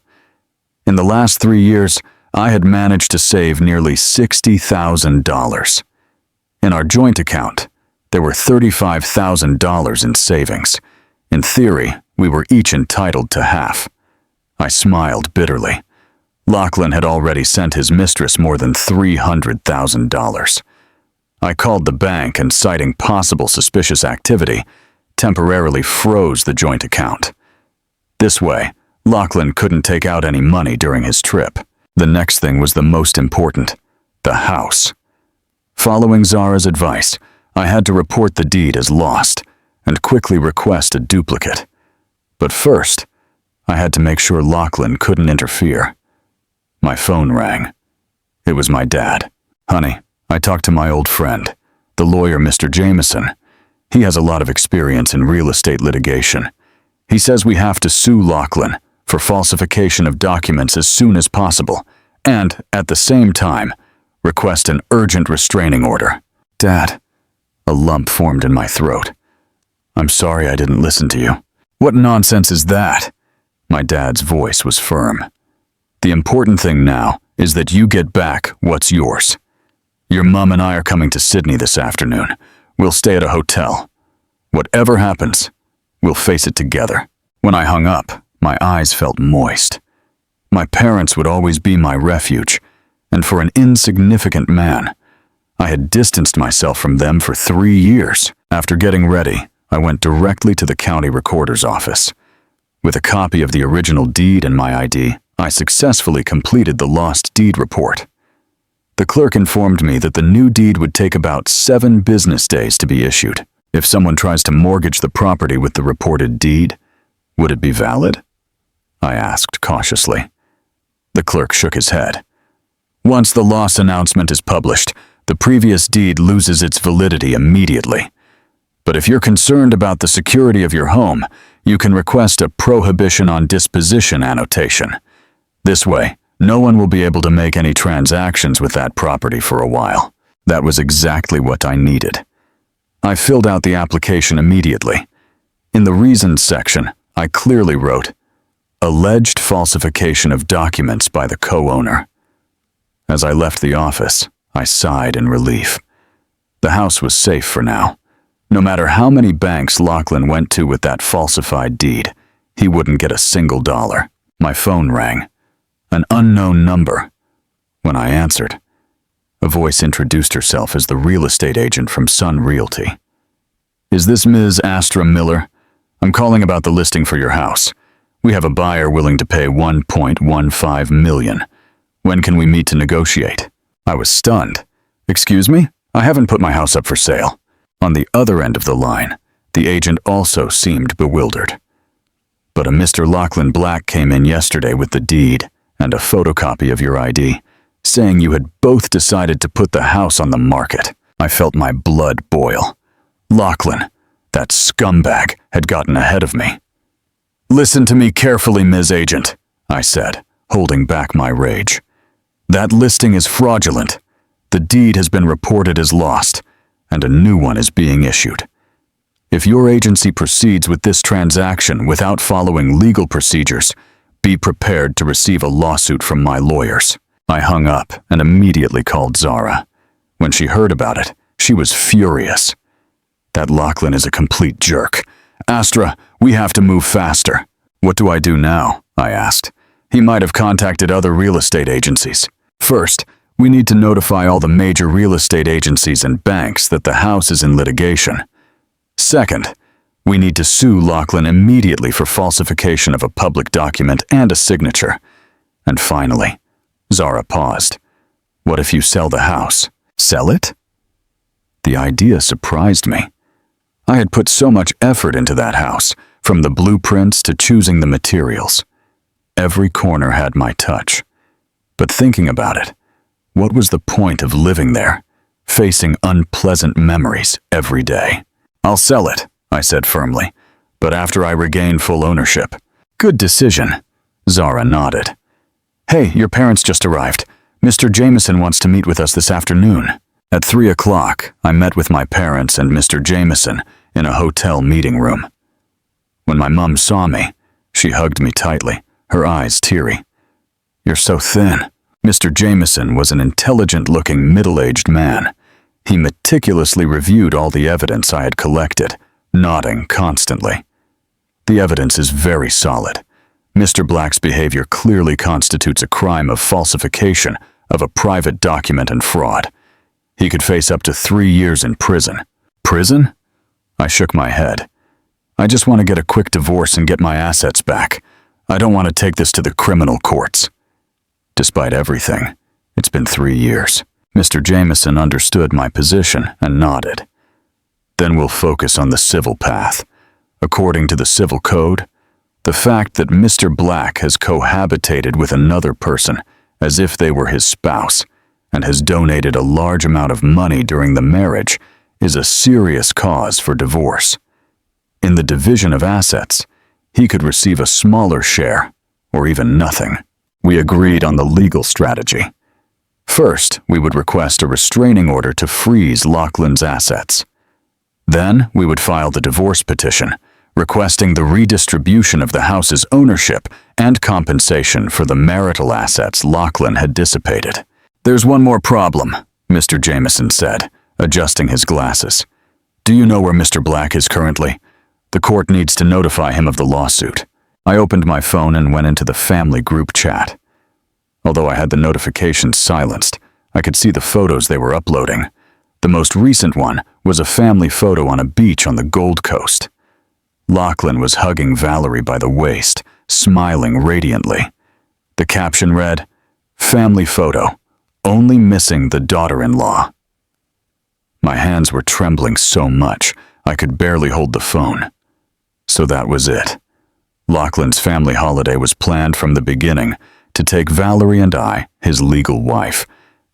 Speaker 1: In the last 3 years, I had managed to save nearly $60,000. In our joint account, there were $35,000 in savings. In theory, we were each entitled to half. I smiled bitterly. Lachlan had already sent his mistress more than $300,000. I called the bank and, citing possible suspicious activity, temporarily froze the joint account. This way, Lachlan couldn't take out any money during his trip. The next thing was the most important: the house. Following Zara's advice, I had to report the deed as lost and quickly request a duplicate. But first, I had to make sure Lachlan couldn't interfere. My phone rang. It was my dad. "Honey, I talked to my old friend, the lawyer Mr. Jameson. He has a lot of experience in real estate litigation. He says we have to sue Lachlan for falsification of documents as soon as possible and, at the same time, request an urgent restraining order." "Dad," a lump formed in my throat. "I'm sorry I didn't listen to you." "What nonsense is that?" My dad's voice was firm. "The important thing now is that you get back what's yours. Your mom and I are coming to Sydney this afternoon. We'll stay at a hotel. Whatever happens, We'll face it together." When I hung up, my eyes felt moist. My parents would always be my refuge, and for an insignificant man, I had distanced myself from them for 3 years. After getting ready, I went directly to the county recorder's office. With a copy of the original deed and my ID, I successfully completed the lost deed report. The clerk informed me that the new deed would take about 7 business days to be issued. If someone tries to mortgage the property with the reported deed, would it be valid? I asked cautiously. The clerk shook his head. Once the loss announcement is published, the previous deed loses its validity immediately. But if you're concerned about the security of your home, you can request a prohibition on disposition annotation. This way, no one will be able to make any transactions with that property for a while. That was exactly what I needed. I filled out the application immediately. In the reasons section, I clearly wrote, "Alleged falsification of documents by the co-owner." As I left the office, I sighed in relief. The house was safe for now. No matter how many banks Lachlan went to with that falsified deed, he wouldn't get a single dollar. My phone rang. An unknown number. When I answered, a voice introduced herself as the real estate agent from Sun Realty. "Is this Ms. Astra Miller? I'm calling about the listing for your house. We have a buyer willing to pay $1.15 million. When can we meet to negotiate?" I was stunned. "Excuse me? I haven't put my house up for sale." On the other end of the line, the agent also seemed bewildered. "But a Mr. Lachlan Black came in yesterday with the deed and a photocopy of your ID, saying you had both decided to put the house on the market." I felt my blood boil. Lachlan, that scumbag, had gotten ahead of me. "Listen to me carefully, Ms. Agent," I said, holding back my rage. "That listing is fraudulent. The deed has been reported as lost, and a new one is being issued. If your agency proceeds with this transaction without following legal procedures, be prepared to receive a lawsuit from my lawyers." I hung up and immediately called Zara. When she heard about it, she was furious. "That Lachlan is a complete jerk. Astra, we have to move faster." "What do I do now?" I asked. "He might have contacted other real estate agencies. First, we need to notify all the major real estate agencies and banks that the house is in litigation. Second, we need to sue Lachlan immediately for falsification of a public document and a signature. And finally," Zara paused, "what if you sell the house?" "Sell it?" The idea surprised me. I had put so much effort into that house, from the blueprints to choosing the materials. Every corner had my touch. But thinking about it, what was the point of living there, facing unpleasant memories every day? "I'll sell it," I said firmly, "but after I regain full ownership." "Good decision," Zara nodded. "Hey, your parents just arrived. Mr. Jameson wants to meet with us this afternoon." At 3 o'clock, I met with my parents and Mr. Jameson in a hotel meeting room. When my mom saw me, she hugged me tightly, her eyes teary. "You're so thin." Mr. Jameson was an intelligent-looking middle-aged man. He meticulously reviewed all the evidence I had collected, nodding constantly. "The evidence is very solid. Mr. Black's behavior clearly constitutes a crime of falsification of a private document and fraud. He could face up to 3 years in prison." "Prison?" I shook my head. "I just want to get a quick divorce and get my assets back. I don't want to take this to the criminal courts." Despite everything, it's been 3 years. Mr. Jameson understood my position and nodded. "Then we'll focus on the civil path. According to the civil code, the fact that Mr. Black has cohabitated with another person as if they were his spouse and has donated a large amount of money during the marriage is a serious cause for divorce. In the division of assets, he could receive a smaller share or even nothing." We agreed on the legal strategy. First, we would request a restraining order to freeze Lachlan's assets. Then, we would file the divorce petition, requesting the redistribution of the house's ownership and compensation for the marital assets Lachlan had dissipated. "There's one more problem," Mr. Jameson said, adjusting his glasses. "Do you know where Mr. Black is currently? The court needs to notify him of the lawsuit. I opened my phone and went into the family group chat. Although I had the notifications silenced, I could see the photos they were uploading. The most recent one was a family photo on a beach on the Gold Coast. Lachlan was hugging Valerie by the waist, smiling radiantly. The caption read, "Family photo, only missing the daughter-in-law." My hands were trembling so much, I could barely hold the phone. So that was it. Lachlan's family holiday was planned from the beginning to take Valerie and I, his legal wife,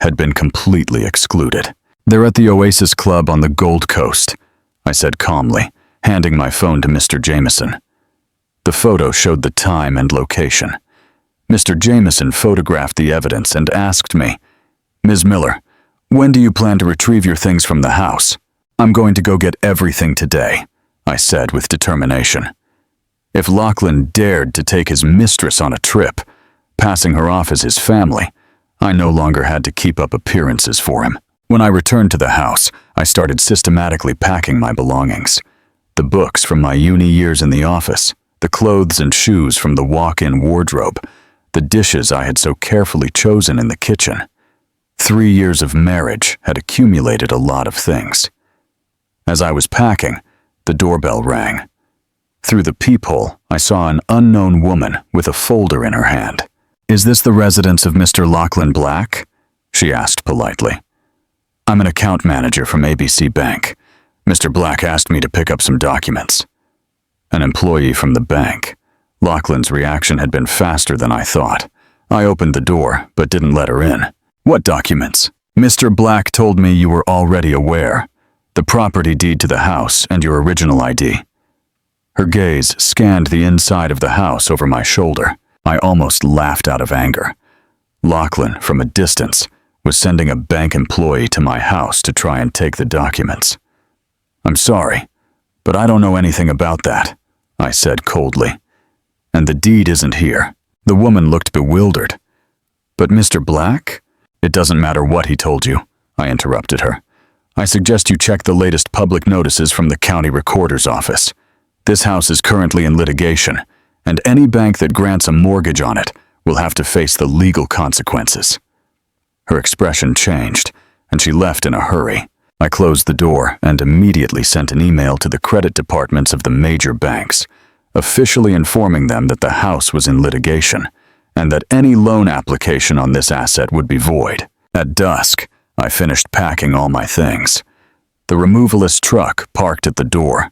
Speaker 1: had been completely excluded. "They're at the Oasis Club on the Gold Coast," I said calmly, handing my phone to Mr. Jameson. The photo showed the time and location. Mr. Jameson photographed the evidence and asked me, "Ms. Miller, when do you plan to retrieve your things from the house?" "I'm going to go get everything today," I said with determination. If Lachlan dared to take his mistress on a trip, passing her off as his family, I no longer had to keep up appearances for him. When I returned to the house, I started systematically packing my belongings. The books from my uni years in the office, the clothes and shoes from the walk-in wardrobe, the dishes I had so carefully chosen in the kitchen. 3 years of marriage had accumulated a lot of things. As I was packing, the doorbell rang. Through the peephole, I saw an unknown woman with a folder in her hand. "Is this the residence of Mr. Lachlan Black?" she asked politely. "I'm an account manager from ABC Bank. Mr. Black asked me to pick up some documents." An employee from the bank. Lachlan's reaction had been faster than I thought. I opened the door, but didn't let her in. "What documents?" "Mr. Black told me you were already aware. The property deed to the house and your original ID." Her gaze scanned the inside of the house over my shoulder. I almost laughed out of anger. Lachlan, from a distance, was sending a bank employee to my house to try and take the documents. "I'm sorry, but I don't know anything about that," I said coldly. "And the deed isn't here." The woman looked bewildered. "But Mr. Black?" "It doesn't matter what he told you," I interrupted her. "I suggest you check the latest public notices from the county recorder's office. This house is currently in litigation, and any bank that grants a mortgage on it will have to face the legal consequences." Her expression changed, and she left in a hurry. I closed the door and immediately sent an email to the credit departments of the major banks, officially informing them that the house was in litigation and that any loan application on this asset would be void. At dusk, I finished packing all my things. The removalist truck parked at the door.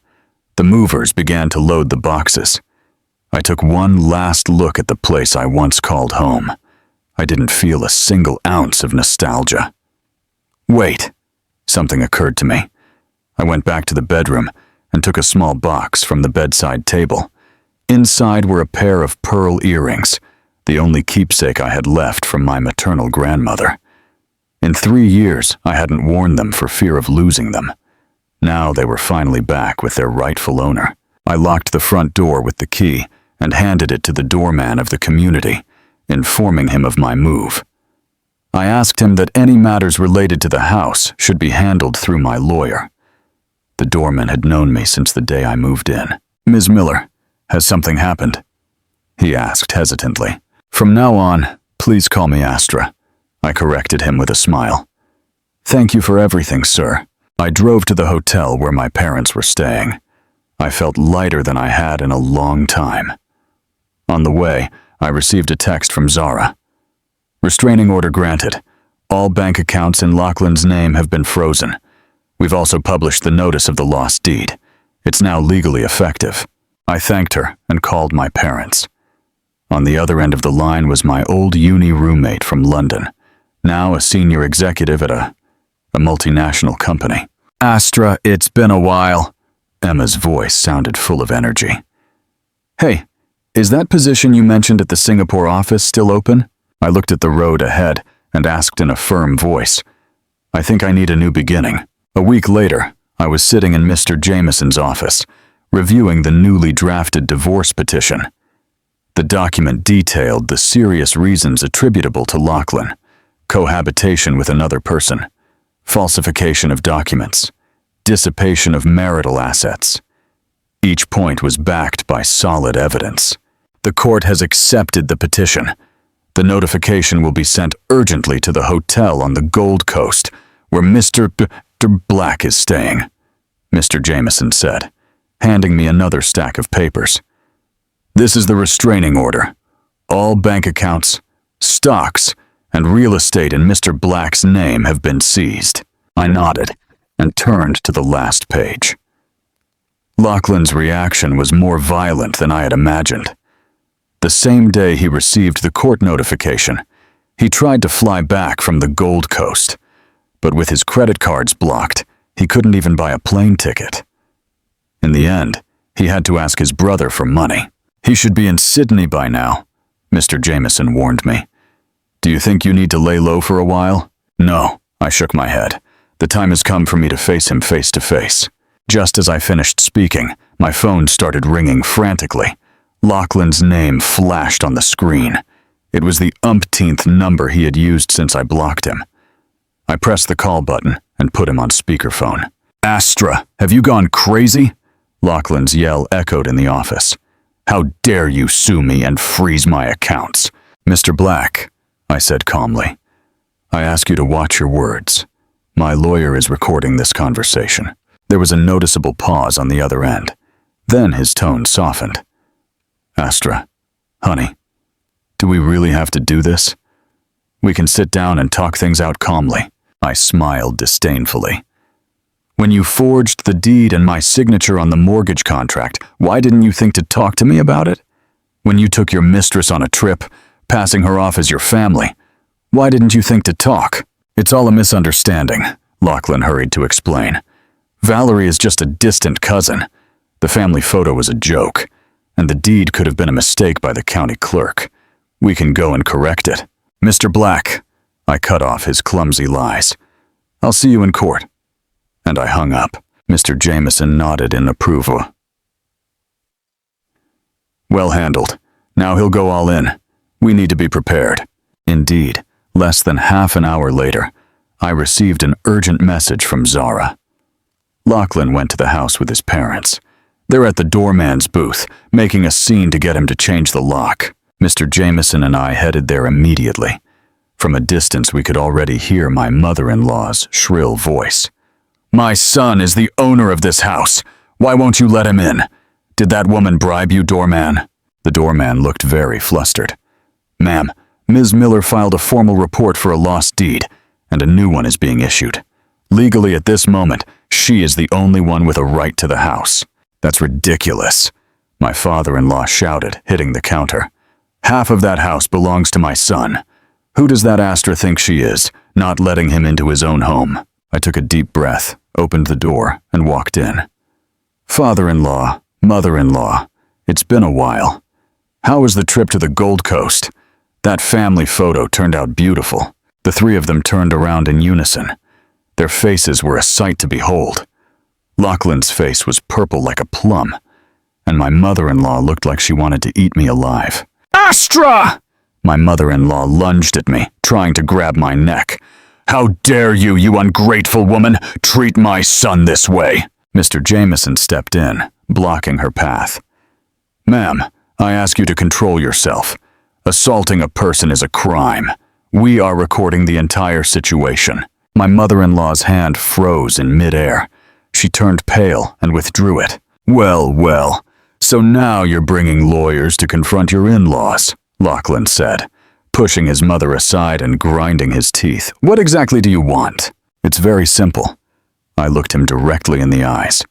Speaker 1: The movers began to load the boxes. I took one last look at the place I once called home. I didn't feel a single ounce of nostalgia. Wait, something occurred to me. I went back to the bedroom and took a small box from the bedside table. Inside were a pair of pearl earrings, the only keepsake I had left from my maternal grandmother. In 3 years, I hadn't worn them for fear of losing them. Now they were finally back with their rightful owner. I locked the front door with the key and handed it to the doorman of the community, informing him of my move. I asked him that any matters related to the house should be handled through my lawyer. The doorman had known me since the day I moved in. "Ms. Miller, has something happened?" he asked hesitantly. "From now on, please call me Astra," I corrected him with a smile. "Thank you for everything, sir." I drove to the hotel where my parents were staying. I felt lighter than I had in a long time. On the way, I received a text from Zara. "Restraining order granted. All bank accounts in Lachlan's name have been frozen. We've also published the notice of the lost deed. It's now legally effective." I thanked her and called my parents. On the other end of the line was my old uni roommate from London, now a senior executive at a multinational company. "Astra, it's been a while." Emma's voice sounded full of energy. "Hey, is that position you mentioned at the Singapore office still open?" I looked at the road ahead and asked in a firm voice. "I think I need a new beginning." A week later, I was sitting in Mr. Jameson's office, reviewing the newly drafted divorce petition. The document detailed the serious reasons attributable to Lachlan: cohabitation with another person, falsification of documents, dissipation of marital assets. Each point was backed by solid evidence. The court has accepted the petition. The notification will be sent urgently to the hotel on the Gold Coast, where Mr. Black is staying, Mr. Jameson said, handing me another stack of papers. This is the restraining order. All bank accounts, stocks, and real estate in Mr. Black's name have been seized. I nodded and turned to the last page. Lachlan's reaction was more violent than I had imagined. The same day he received the court notification, he tried to fly back from the Gold Coast, but with his credit cards blocked, he couldn't even buy a plane ticket. In the end, he had to ask his brother for money. He should be in Sydney by now, Mr. Jameson warned me. Do you think you need to lay low for a while? No, I shook my head. The time has come for me to face him face to face. Just as I finished speaking, my phone started ringing frantically. Lachlan's name flashed on the screen. It was the umpteenth number he had used since I blocked him. I pressed the call button and put him on speakerphone. Astra, have you gone crazy? Lachlan's yell echoed in the office. How dare you sue me and freeze my accounts? Mr. Black, I said calmly, I ask you to watch your words. My lawyer is recording this conversation. There was a noticeable pause on the other end. Then his tone softened. Astra, honey, do we really have to do this? We can sit down and talk things out calmly. I smiled disdainfully. When you forged the deed and my signature on the mortgage contract, why didn't you think to talk to me about it? When you took your mistress on a trip, passing her off as your family, why didn't you think to talk? It's all a misunderstanding, Lachlan hurried to explain. Valerie is just a distant cousin. The family photo was a joke, and the deed could have been a mistake by the county clerk. We can go and correct it. Mr. Black, I cut off his clumsy lies. I'll see you in court. And I hung up. Mr. Jameson nodded in approval. Well handled. Now he'll go all in. We need to be prepared. Indeed, less than half an hour later, I received an urgent message from Zara. Lachlan went to the house with his parents. They're at the doorman's booth, making a scene to get him to change the lock. Mr. Jameson and I headed there immediately. From a distance, we could already hear my mother-in-law's shrill voice. My son is the owner of this house. Why won't you let him in? Did that woman bribe you, doorman? The doorman looked very flustered. Ma'am, Ms. Miller filed a formal report for a lost deed, and a new one is being issued. Legally, at this moment, she is the only one with a right to the house. That's ridiculous, my father-in-law shouted, hitting the counter. Half of that house belongs to my son. Who does that Astra think she is, not letting him into his own home? I took a deep breath, opened the door, and walked in. Father-in-law, mother-in-law, it's been a while. How was the trip to the Gold Coast? That family photo turned out beautiful. The three of them turned around in unison. Their faces were a sight to behold. Lachlan's face was purple like a plum, and my mother-in-law looked like she wanted to eat me alive. Astra! My mother-in-law lunged at me, trying to grab my neck. How dare you, you ungrateful woman, treat my son this way? Mr. Jameson stepped in, blocking her path. Ma'am, I ask you to control yourself. Assaulting a person is a crime. We are recording the entire situation. My mother-in-law's hand froze in midair. She turned pale and withdrew it. Well, well, so now you're bringing lawyers to confront your in-laws, Lachlan said, pushing his mother aside and grinding his teeth. What exactly do you want? It's very simple. I looked him directly in the eyes.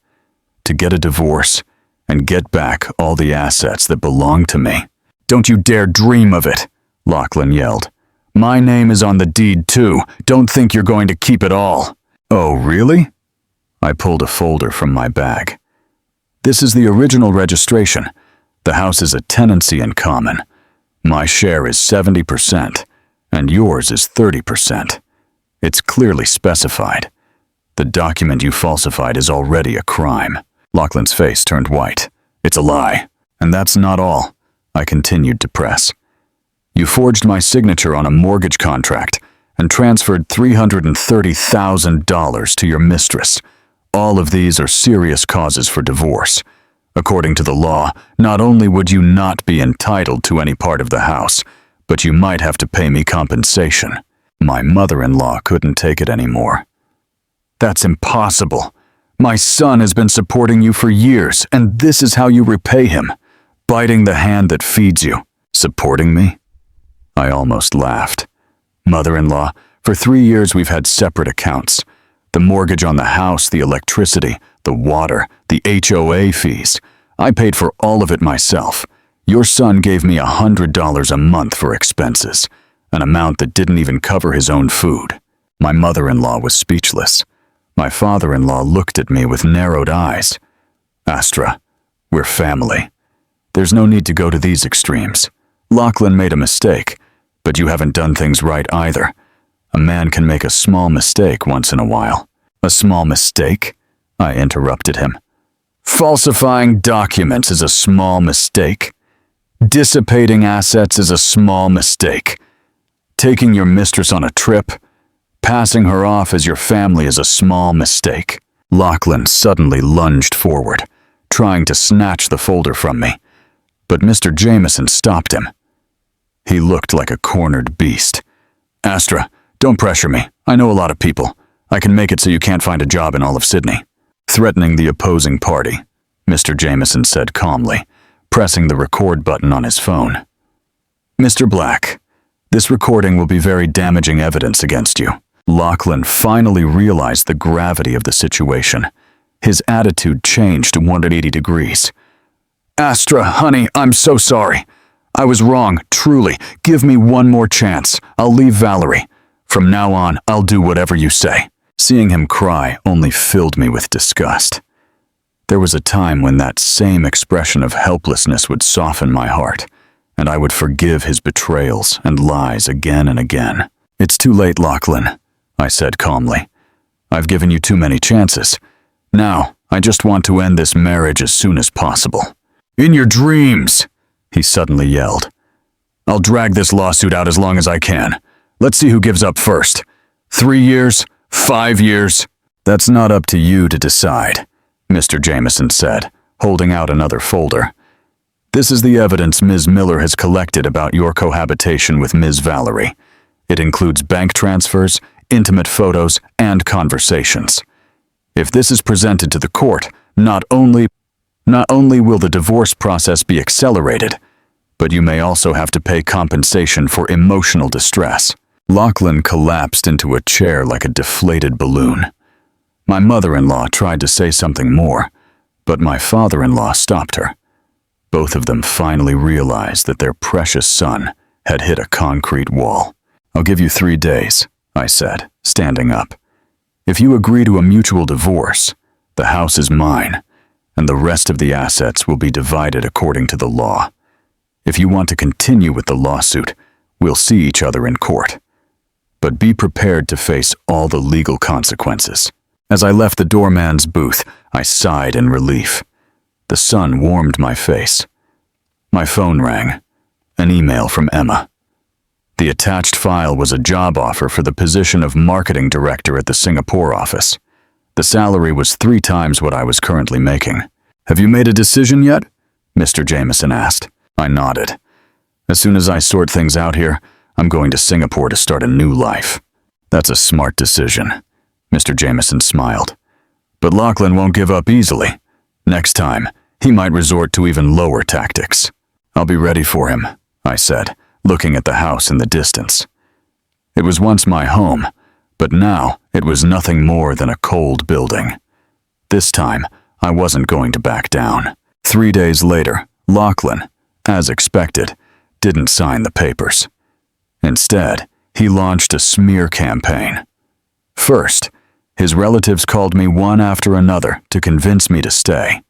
Speaker 1: To get a divorce and get back all the assets that belong to me. Don't you dare dream of it, Lachlan yelled. My name is on the deed too. Don't think you're going to keep it all. Oh, really? I pulled a folder from my bag. This is the original registration. The house is a tenancy in common. My share is 70%, and yours is 30%. It's clearly specified. The document you falsified is already a crime. Lachlan's face turned white. It's a lie. And that's not all. I continued to press. You forged my signature on a mortgage contract and transferred $330,000 to your mistress. All of these are serious causes for divorce. According to the law, not only would you not be entitled to any part of the house, but you might have to pay me compensation. My mother-in-law couldn't take it anymore. That's impossible. My son has been supporting you for years, and this is how you repay him, biting the hand that feeds you. Supporting me? I almost laughed. Mother-in-law, for 3 years we've had separate accounts. The mortgage on the house, the electricity, the water, the HOA fees. I paid for all of it myself. Your son gave me $100 a month for expenses, an amount that didn't even cover his own food. My mother-in-law was speechless. My father-in-law looked at me with narrowed eyes. Astra, we're family. There's no need to go to these extremes. Lachlan made a mistake, but you haven't done things right either. A man can make a small mistake once in a while. A small mistake? I interrupted him. Falsifying documents is a small mistake. Dissipating assets is a small mistake. Taking your mistress on a trip, passing her off as your family is a small mistake. Lachlan suddenly lunged forward, trying to snatch the folder from me, but Mr. Jameson stopped him. He looked like a cornered beast. Astra, don't pressure me. I know a lot of people. I can make it so you can't find a job in all of Sydney. Threatening the opposing party, Mr. Jameson said calmly, pressing the record button on his phone. Mr. Black, this recording will be very damaging evidence against you. Lachlan finally realized the gravity of the situation. His attitude changed 180 degrees. Astra, honey, I'm so sorry. I was wrong, truly. Give me one more chance. I'll leave Valerie. From now on, I'll do whatever you say. Seeing him cry only filled me with disgust. There was a time when that same expression of helplessness would soften my heart, and I would forgive his betrayals and lies again and again. It's too late, Lachlan, I said calmly. I've given you too many chances. Now, I just want to end this marriage as soon as possible. In your dreams, he suddenly yelled. I'll drag this lawsuit out as long as I can. Let's see who gives up first. 3 years? 5 years? That's not up to you to decide, Mr. Jameson said, holding out another folder. This is the evidence Ms. Miller has collected about your cohabitation with Ms. Valerie. It includes bank transfers, intimate photos, and conversations. If this is presented to the court, not only will the divorce process be accelerated, but you may also have to pay compensation for emotional distress. Lachlan collapsed into a chair like a deflated balloon. My mother-in-law tried to say something more, but my father-in-law stopped her. Both of them finally realized that their precious son had hit a concrete wall. I'll give you 3 days, I said, standing up. If you agree to a mutual divorce, the house is mine, and the rest of the assets will be divided according to the law. If you want to continue with the lawsuit, we'll see each other in court. But be prepared to face all the legal consequences. As I left the doorman's booth, I sighed in relief. The sun warmed my face. My phone rang. An email from Emma. The attached file was a job offer for the position of marketing director at the Singapore office. The salary was 3 times what I was currently making. Have you made a decision yet? Mr. Jameson asked. I nodded. As soon as I sort things out here, I'm going to Singapore to start a new life. That's a smart decision. Mr. Jameson smiled. But Lachlan won't give up easily. Next time, he might resort to even lower tactics. I'll be ready for him, I said, looking at the house in the distance. It was once my home, but now it was nothing more than a cold building. This time, I wasn't going to back down. 3 days later, Lachlan, as expected, didn't sign the papers. Instead, he launched a smear campaign. First, his relatives called me one after another to convince me to stay.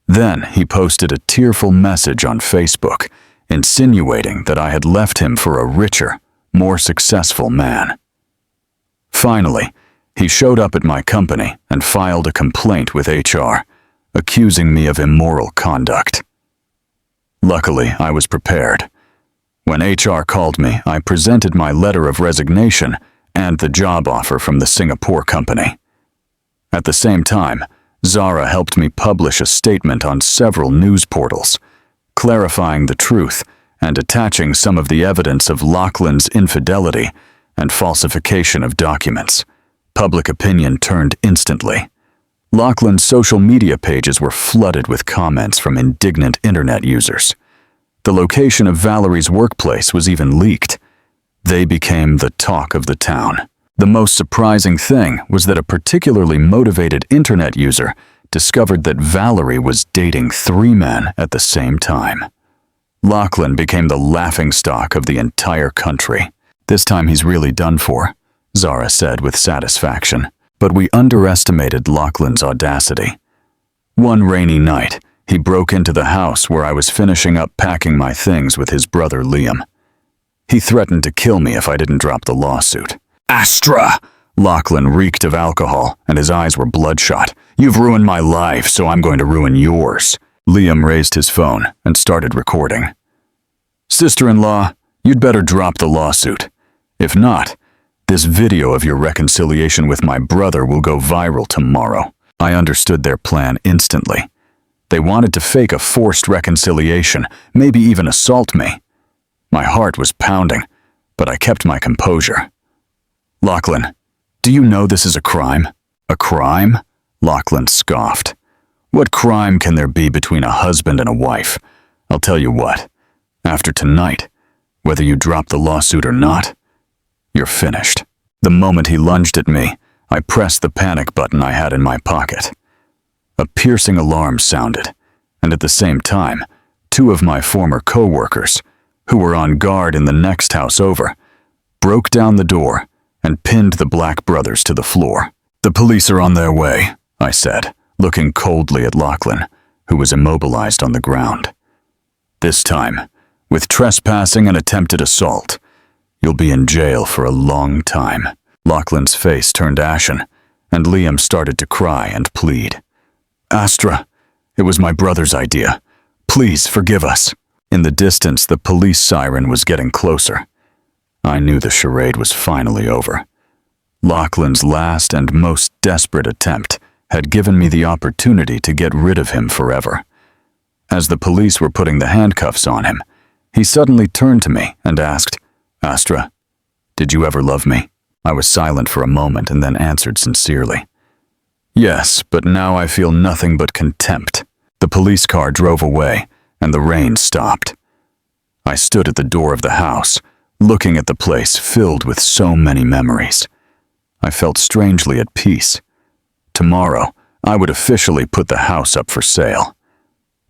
Speaker 1: Then he posted a tearful message on Facebook, insinuating that I had left him for a richer, more successful man. Finally, he showed up at my company and filed a complaint with HR, accusing me of immoral conduct. Luckily, I was prepared. When HR called me, I presented my letter of resignation and the job offer from the Singapore company. At the same time, Zara helped me publish a statement on several news portals, clarifying the truth and attaching some of the evidence of Lachlan's infidelity and falsification of documents. Public opinion turned instantly. Lachlan's social media pages were flooded with comments from indignant internet users. The location of Valerie's workplace was even leaked. They became the talk of the town. The most surprising thing was that a particularly motivated internet user discovered that Valerie was dating 3 men at the same time. Lachlan became the laughingstock of the entire country. "This time he's really done for," Zara said with satisfaction. But we underestimated Lachlan's audacity. One rainy night, he broke into the house where I was finishing up packing my things with his brother Liam. He threatened to kill me if I didn't drop the lawsuit. "Astra!" Lachlan reeked of alcohol, and his eyes were bloodshot. "You've ruined my life, so I'm going to ruin yours." Liam raised his phone and started recording. "Sister-in-law, you'd better drop the lawsuit. If not, this video of your reconciliation with my brother will go viral tomorrow." I understood their plan instantly. They wanted to fake a forced reconciliation, maybe even assault me. My heart was pounding, but I kept my composure. "Lachlan, do you know this is a crime?" "A crime?" Lachlan scoffed. "What crime can there be between a husband and a wife? I'll tell you what. After tonight, whether you drop the lawsuit or not, you're finished." The moment he lunged at me, I pressed the panic button I had in my pocket. A piercing alarm sounded, and at the same time, 2 of my former co-workers, who were on guard in the next house over, broke down the door and pinned the Black brothers to the floor. "The police are on their way," I said, looking coldly at Lachlan, who was immobilized on the ground. "This time, with trespassing and attempted assault, you'll be in jail for a long time." Lachlan's face turned ashen, and Liam started to cry and plead. "Astra, it was my brother's idea. Please forgive us." In the distance, the police siren was getting closer. I knew the charade was finally over. Lachlan's last and most desperate attempt had given me the opportunity to get rid of him forever. As the police were putting the handcuffs on him, he suddenly turned to me and asked, "Astra, did you ever love me?" I was silent for a moment and then answered sincerely, "Yes, but now I feel nothing but contempt." The police car drove away, and the rain stopped. I stood at the door of the house, looking at the place filled with so many memories. I felt strangely at peace. Tomorrow, I would officially put the house up for sale.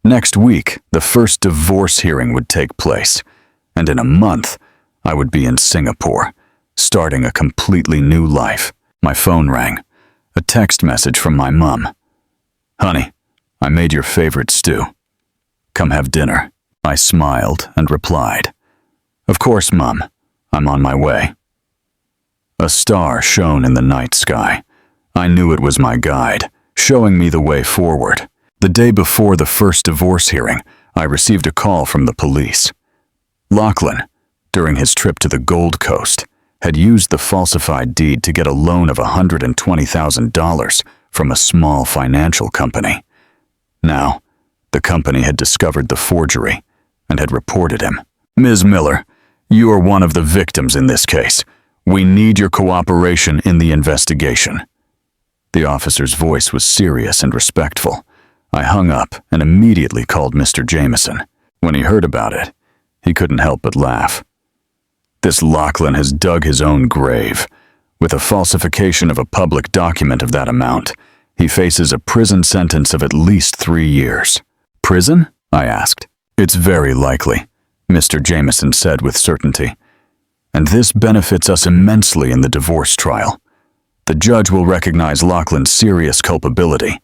Speaker 1: Next week, the first divorce hearing would take place, and in a month, I would be in Singapore, starting a completely new life. My phone rang. A text message from my mom. "Honey, I made your favorite stew. Come have dinner." I smiled and replied, "Of course, Mom. I'm on my way." A star shone in the night sky. I knew it was my guide, showing me the way forward. The day before the first divorce hearing, I received a call from the police. Lachlan, during his trip to the Gold Coast, had used the falsified deed to get a loan of $120,000 from a small financial company. Now, the company had discovered the forgery and had reported him. "Ms. Miller, you are one of the victims in this case. We need your cooperation in the investigation." The officer's voice was serious and respectful. I hung up and immediately called Mr. Jameson. When he heard about it, he couldn't help but laugh. "This Lachlan has dug his own grave. With a falsification of a public document of that amount, he faces a prison sentence of at least 3 years. "Prison?" I asked. "It's very likely," Mr. Jameson said with certainty. "And this benefits us immensely in the divorce trial. The judge will recognize Lachlan's serious culpability,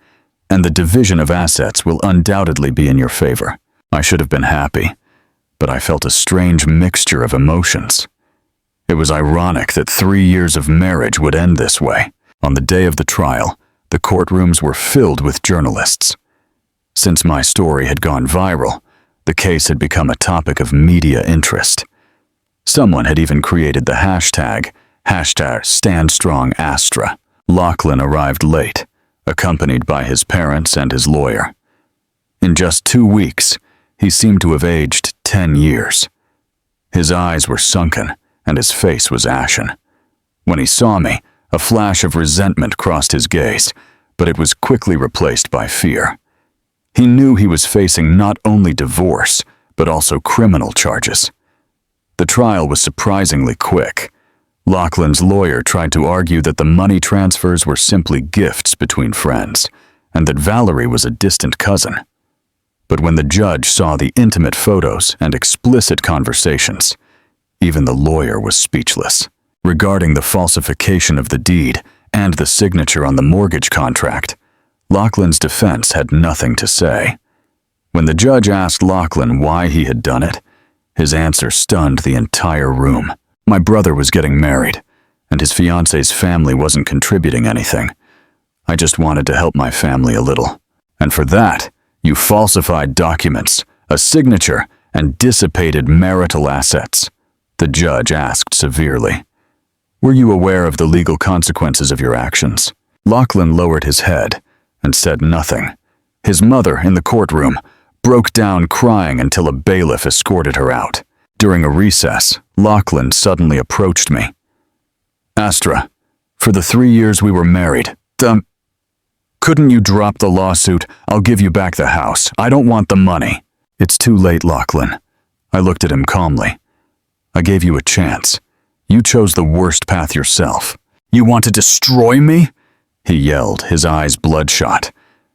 Speaker 1: and the division of assets will undoubtedly be in your favor." I should have been happy, but I felt a strange mixture of emotions. It was ironic that 3 years of marriage would end this way. On the day of the trial, the courtrooms were filled with journalists. Since my story had gone viral, the case had become a topic of media interest. Someone had even created the hashtag #StandStrongAstra. Lachlan arrived late, accompanied by his parents and his lawyer. In just 2 weeks, he seemed to have aged 10 years. His eyes were sunken, and his face was ashen. When he saw me, a flash of resentment crossed his gaze, but it was quickly replaced by fear. He knew he was facing not only divorce, but also criminal charges. The trial was surprisingly quick. Lachlan's lawyer tried to argue that the money transfers were simply gifts between friends, and that Valerie was a distant cousin. But when the judge saw the intimate photos and explicit conversations, even the lawyer was speechless. Regarding the falsification of the deed and the signature on the mortgage contract, Lachlan's defense had nothing to say. When the judge asked Lachlan why he had done it, his answer stunned the entire room. My brother was getting married, and his fiance's family wasn't contributing anything. I just wanted to help my family a little. And for that, you falsified documents, a signature, and dissipated marital assets, the judge asked severely. Were you aware of the legal consequences of your actions? Lachlan lowered his head and said nothing. His mother, in the courtroom, broke down crying until a bailiff escorted her out. During a recess, Lachlan suddenly approached me. Astra, for the 3 years we were married, couldn't you drop the lawsuit? I'll give you back the house. I don't want the money. It's too late, Lachlan. I looked at him calmly. I gave you a chance. You chose the worst path yourself. You want to destroy me? He yelled, his eyes bloodshot.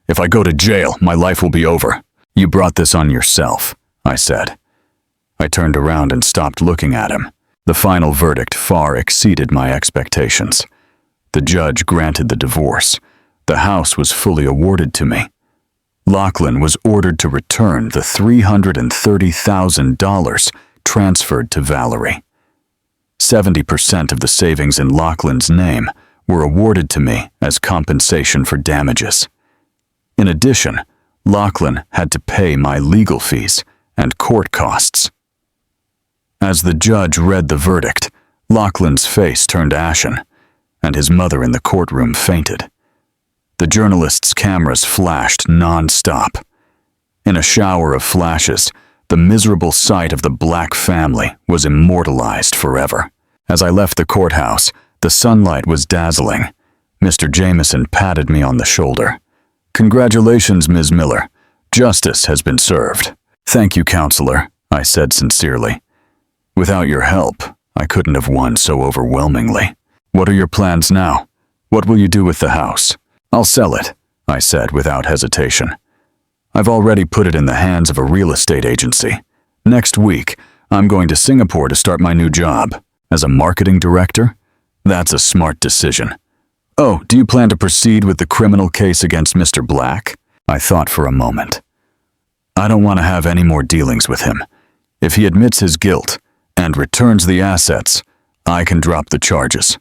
Speaker 1: If I go to jail, my life will be over. You brought this on yourself, I said. I turned around and stopped looking at him. The final verdict far exceeded my expectations. The judge granted the divorce. The house was fully awarded to me. Lachlan was ordered to return the $330,000 transferred to Valerie. 70% of the savings in Lachlan's name were awarded to me as compensation for damages. In addition, Lachlan had to pay my legal fees and court costs. As the judge read the verdict, Lachlan's face turned ashen, and his mother in the courtroom fainted. The journalists' cameras flashed non-stop. In a shower of flashes, the miserable sight of the Black family was immortalized forever. As I left the courthouse, the sunlight was dazzling. Mr. Jameson patted me on the shoulder. Congratulations, Ms. Miller. Justice has been served. Thank you, counselor, I said sincerely. Without your help, I couldn't have won so overwhelmingly. What are your plans now? What will you do with the house? I'll sell it, I said without hesitation. I've already put it in the hands of a real estate agency. Next week, I'm going to Singapore to start my new job. As a marketing director? That's a smart decision. Oh, do you plan to proceed with the criminal case against Mr. Black? I thought for a moment. I don't want to have any more dealings with him. If he admits his guilt and returns the assets, I can drop the charges.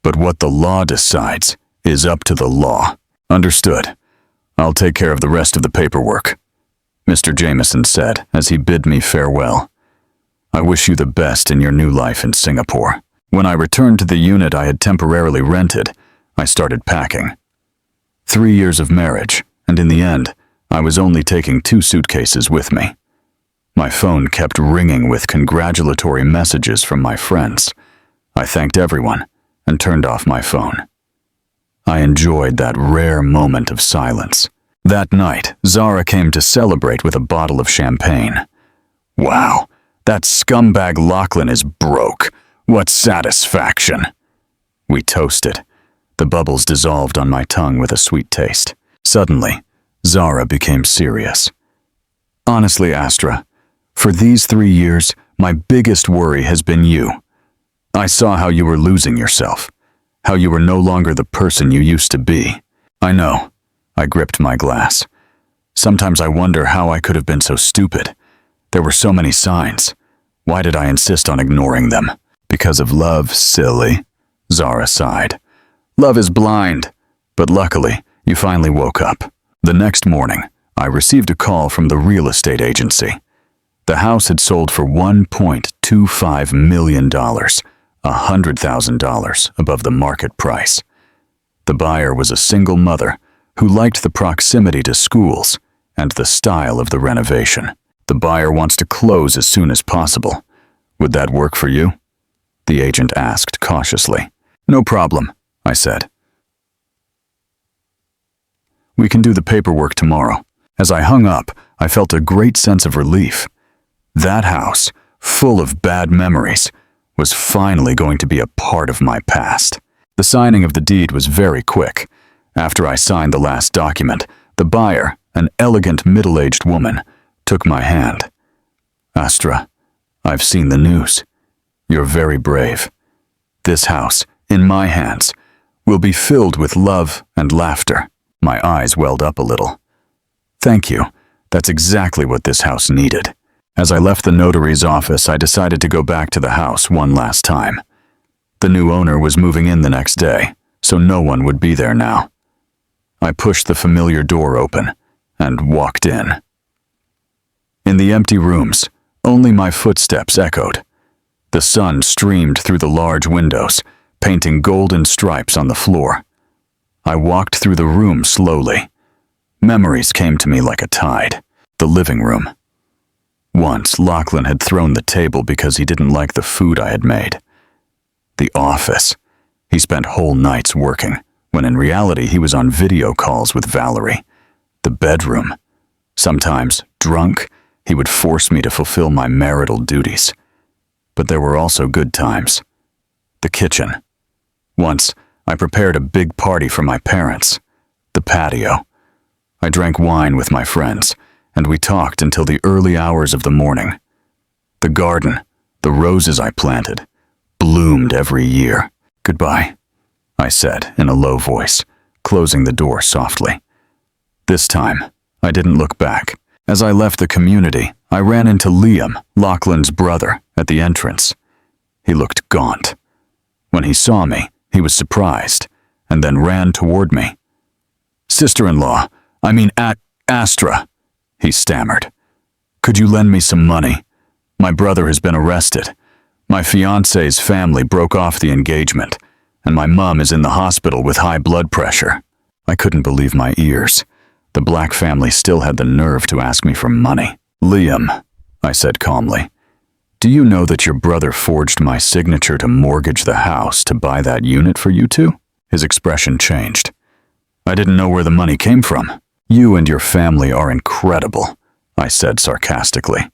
Speaker 1: But what the law decides is up to the law. Understood. I'll take care of the rest of the paperwork, Mr. Jameson said as he bid me farewell. I wish you the best in your new life in Singapore. When I returned to the unit I had temporarily rented, I started packing. 3 years of marriage, and in the end, I was only taking 2 suitcases with me. My phone kept ringing with congratulatory messages from my friends. I thanked everyone and turned off my phone. I enjoyed that rare moment of silence. That night, Zara came to celebrate with a bottle of champagne. Wow, that scumbag Lachlan is broke. What satisfaction! We toasted. The bubbles dissolved on my tongue with a sweet taste. Suddenly, Zara became serious. Honestly, Astra, for these 3 years, my biggest worry has been you. I saw how you were losing yourself, how you were no longer the person you used to be. I know. I gripped my glass. Sometimes I wonder how I could have been so stupid. There were so many signs. Why did I insist on ignoring them? Because of love, silly. Zara sighed. Love is blind. But luckily, you finally woke up. The next morning, I received a call from the real estate agency. The house had sold for $1.25 million, $100,000 above the market price. The buyer was a single mother who liked the proximity to schools and the style of the renovation. The buyer wants to close as soon as possible. Would that work for you? The agent asked cautiously. No problem, I said. We can do the paperwork tomorrow. As I hung up, I felt a great sense of relief. That house, full of bad memories, was finally going to be a part of my past. The signing of the deed was very quick. After I signed the last document, the buyer, an elegant middle-aged woman, took my hand. Astra, I've seen the news. You're very brave. This house, in my hands, will be filled with love and laughter. My eyes welled up a little. Thank you. That's exactly what this house needed. As I left the notary's office, I decided to go back to the house one last time. The new owner was moving in the next day, so no one would be there now. I pushed the familiar door open and walked in. In the empty rooms, only my footsteps echoed. The sun streamed through the large windows, painting golden stripes on the floor. I walked through the room slowly. Memories came to me like a tide. The living room. Once, Lachlan had thrown the table because he didn't like the food I had made. The office. He spent whole nights working, when in reality he was on video calls with Valerie. The bedroom. Sometimes, drunk, he would force me to fulfill my marital duties. But there were also good times. The kitchen. Once, I prepared a big party for my parents. The patio. I drank wine with my friends, and we talked until the early hours of the morning. The garden, the roses I planted, bloomed every year. Goodbye, I said in a low voice, closing the door softly. This time, I didn't look back. As I left the community, I ran into Liam, Lachlan's brother, at the entrance. He looked gaunt. When he saw me, he was surprised, and then ran toward me. Sister-in-law, Astra, he stammered. Could you lend me some money? My brother has been arrested. My fiancé's family broke off the engagement, and my mom is in the hospital with high blood pressure. I couldn't believe my ears. The Black family still had the nerve to ask me for money. Liam, I said calmly, do you know that your brother forged my signature to mortgage the house to buy that unit for you two? His expression changed. I didn't know where the money came from. You and your family are incredible, I said sarcastically.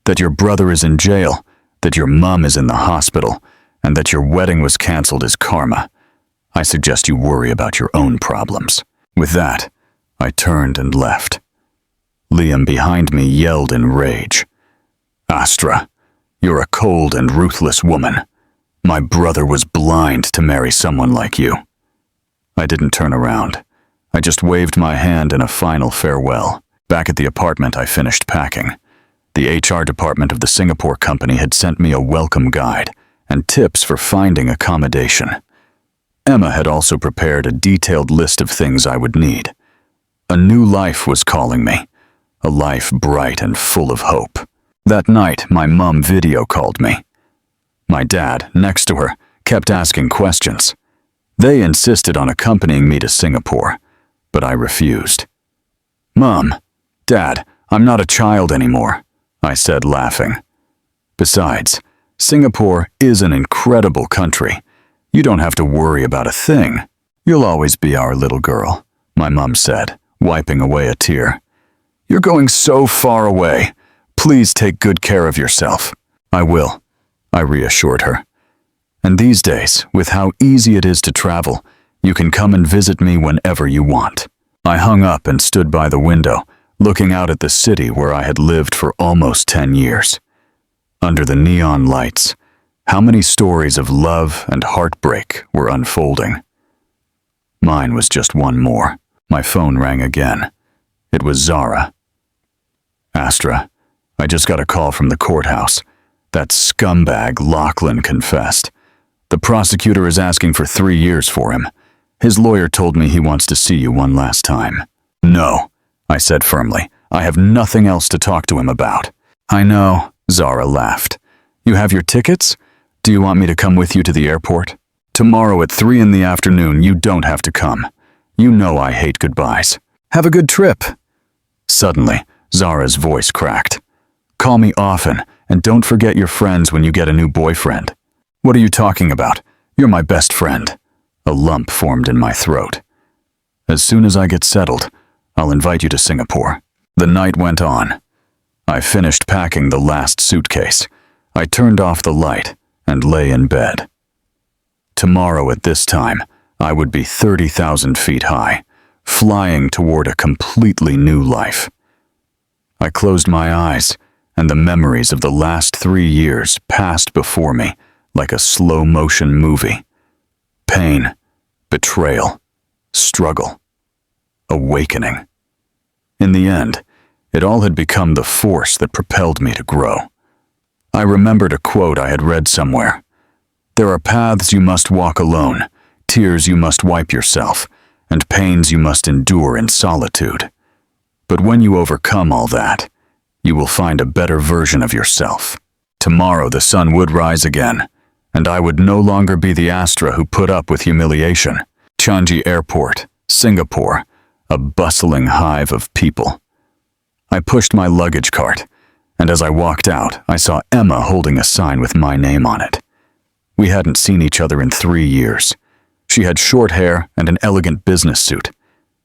Speaker 1: That your brother is in jail, that your mom is in the hospital, and that your wedding was canceled is karma. I suggest you worry about your own problems. With that, I turned and left. Liam behind me yelled in rage. Astra, you're a cold and ruthless woman. My brother was blind to marry someone like you. I didn't turn around. I just waved my hand in a final farewell. Back at the apartment, I finished packing. The HR department of the Singapore company had sent me a welcome guide and tips for finding accommodation. Emma had also prepared a detailed list of things I would need. A new life was calling me, a life bright and full of hope. That night, my mom video called me. My dad, next to her, kept asking questions. They insisted on accompanying me to Singapore, but I refused. Mom, Dad, I'm not a child anymore, I said, laughing. Besides, Singapore is an incredible country. You don't have to worry about a thing. You'll always be our little girl, my mom said, wiping away a tear. You're going so far away. Please take good care of yourself. I will, I reassured her. And these days, with how easy it is to travel, you can come and visit me whenever you want. I hung up and stood by the window, looking out at the city where I had lived for almost 10 years. Under the neon lights, how many stories of love and heartbreak were unfolding? Mine was just one more. My phone rang again. It was Zara. Astra, I just got a call from the courthouse. That scumbag Lachlan confessed. The prosecutor is asking for 3 years for him. His lawyer told me he wants to see you one last time. No, I said firmly. I have nothing else to talk to him about. I know, Zara laughed. You have your tickets? Do you want me to come with you to the airport? Tomorrow at 3 in the afternoon, you don't have to come. You know I hate goodbyes. Have a good trip." Suddenly, Zara's voice cracked. "Call me often, and don't forget your friends when you get a new boyfriend." "What are you talking about? You're my best friend." A lump formed in my throat. "As soon as I get settled, I'll invite you to Singapore." The night went on. I finished packing the last suitcase. I turned off the light and lay in bed. Tomorrow at this time, I would be 30,000 feet high, flying toward a completely new life. I closed my eyes, and the memories of the last 3 years passed before me like a slow-motion movie. Pain, betrayal, struggle, awakening. In the end, it all had become the force that propelled me to grow. I remembered a quote I had read somewhere. "There are paths you must walk alone, tears you must wipe yourself, and pains you must endure in solitude. But when you overcome all that, you will find a better version of yourself." Tomorrow the sun would rise again, and I would no longer be the Astra who put up with humiliation. Changi Airport, Singapore, a bustling hive of people. I pushed my luggage cart, and as I walked out, I saw Emma holding a sign with my name on it. We hadn't seen each other in 3 years. She had short hair and an elegant business suit.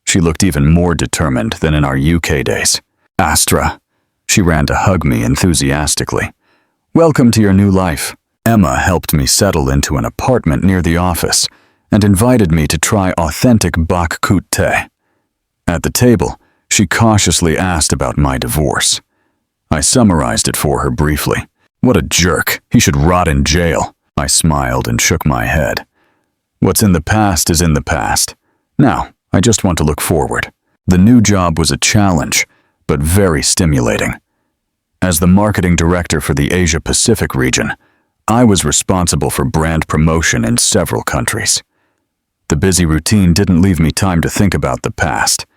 Speaker 1: She looked even more determined than in our UK days. "Astra." She ran to hug me enthusiastically. "Welcome to your new life." Emma helped me settle into an apartment near the office and invited me to try authentic bak kut teh. At the table, she cautiously asked about my divorce. I summarized it for her briefly. "What a jerk. He should rot in jail." I smiled and shook my head. "What's in the past is in the past. Now, I just want to look forward." The new job was a challenge, but very stimulating. As the marketing director for the Asia-Pacific region, I was responsible for brand promotion in several countries. The busy routine didn't leave me time to think about the past.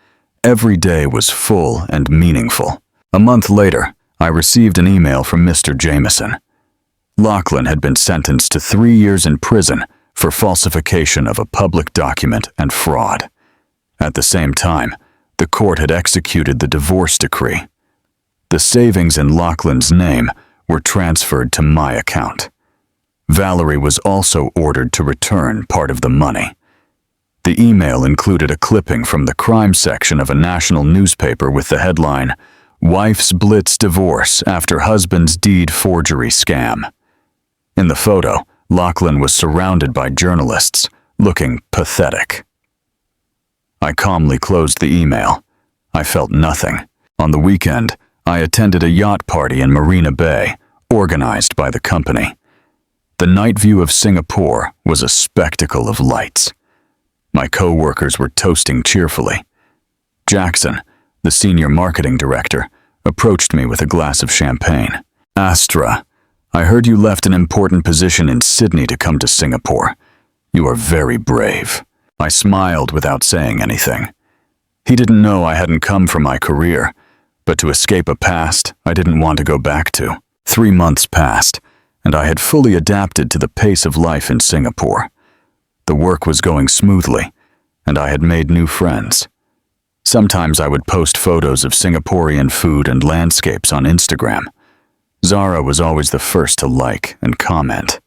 Speaker 1: Every day was full and meaningful. A month later, I received an email from Mr. Jameson. Lachlan had been sentenced to 3 years in prison for falsification of a public document and fraud. At the same time, the court had executed the divorce decree. The savings in Lachlan's name were transferred to my account. Valerie was also ordered to return part of the money. The email included a clipping from the crime section of a national newspaper with the headline, "Wife's Blitz Divorce After Husband's Deed Forgery Scam." In the photo, Lachlan was surrounded by journalists, looking pathetic. I calmly closed the email. I felt nothing. On the weekend, I attended a yacht party in Marina Bay, organized by the company. The night view of Singapore was a spectacle of lights. My co-workers were toasting cheerfully. Jackson, the senior marketing director, approached me with a glass of champagne. "Astra, I heard you left an important position in Sydney to come to Singapore. You are very brave." I smiled without saying anything. He didn't know I hadn't come for my career, but to escape a past I didn't want to go back to. 3 months passed, and I had fully adapted to the pace of life in Singapore. The work was going smoothly, and I had made new friends. Sometimes I would post photos of Singaporean food and landscapes on Instagram. Zara was always the first to like and comment.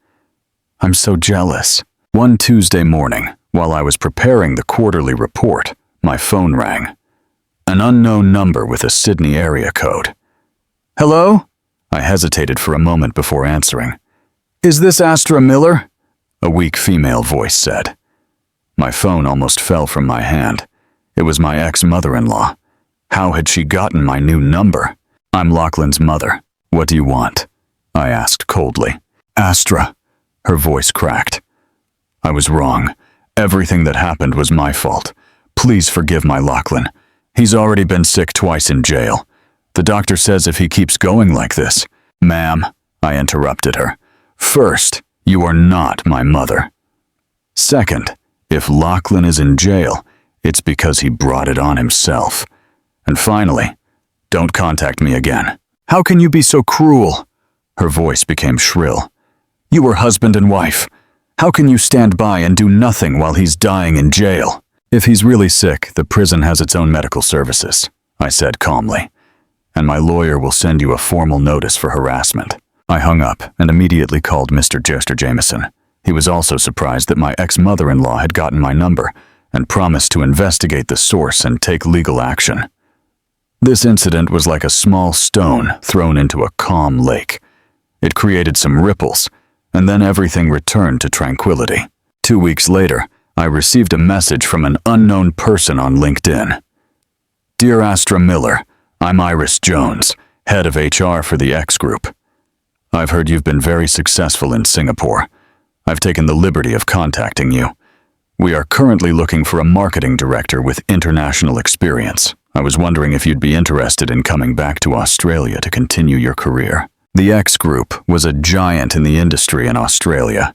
Speaker 1: "I'm so jealous." One Tuesday morning, while I was preparing the quarterly report, my phone rang. An unknown number with a Sydney area code. "Hello?" I hesitated for a moment before answering. "Is this Astra Miller?" a weak female voice said. My phone almost fell from my hand. It was my ex-mother-in-law. How had she gotten my new number? "I'm Lachlan's mother. What do you want?" I asked coldly. "Astra." Her voice cracked. "I was wrong. Everything that happened was my fault. Please forgive my Lachlan. He's already been sick twice in jail. The doctor says if he keeps going like this..." "Ma'am," I interrupted her. "First, you are not my mother. Second, if Lachlan is in jail, it's because he brought it on himself. And finally, don't contact me again." "How can you be so cruel?" Her voice became shrill. "You were husband and wife. How can you stand by and do nothing while he's dying in jail? If he's really sick, the prison has its own medical services, I said calmly, and my lawyer will send you a formal notice for harassment. I hung up and immediately called Mr. Jameson. He was also surprised that my ex-mother-in-law had gotten my number and promised to investigate the source and take legal action. This incident was like a small stone thrown into a calm lake. It created some ripples, and then everything returned to tranquility. 2 weeks later, I received a message from an unknown person on LinkedIn. Dear Astra Miller, I'm Iris Jones, head of HR for the X Group. I've heard you've been very successful in Singapore. I've taken the liberty of contacting you. We are currently looking for a marketing director with international experience. I was wondering if you'd be interested in coming back to Australia to continue your career. The X Group was a giant in the industry in Australia.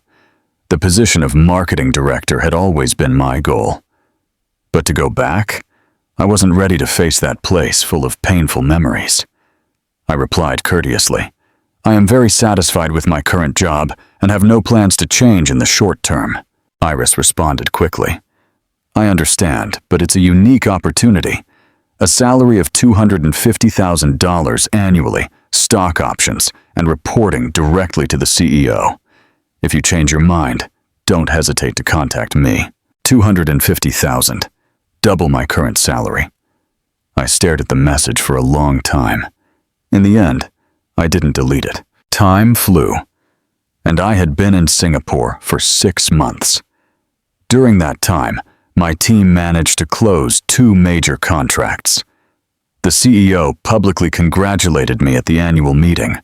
Speaker 1: The position of marketing director had always been my goal. But to go back? I wasn't ready to face that place full of painful memories. I replied courteously, I am very satisfied with my current job and have no plans to change in the short term. Iris responded quickly. I understand, but it's a unique opportunity. A salary of $250,000 annually, stock options, and reporting directly to the CEO. If you change your mind, don't hesitate to contact me. $250,000, double my current salary. I stared at the message for a long time. In the end, I didn't delete it. Time flew, and I had been in Singapore for 6 months. During that time, my team managed to close 2 major contracts. The CEO publicly congratulated me at the annual meeting.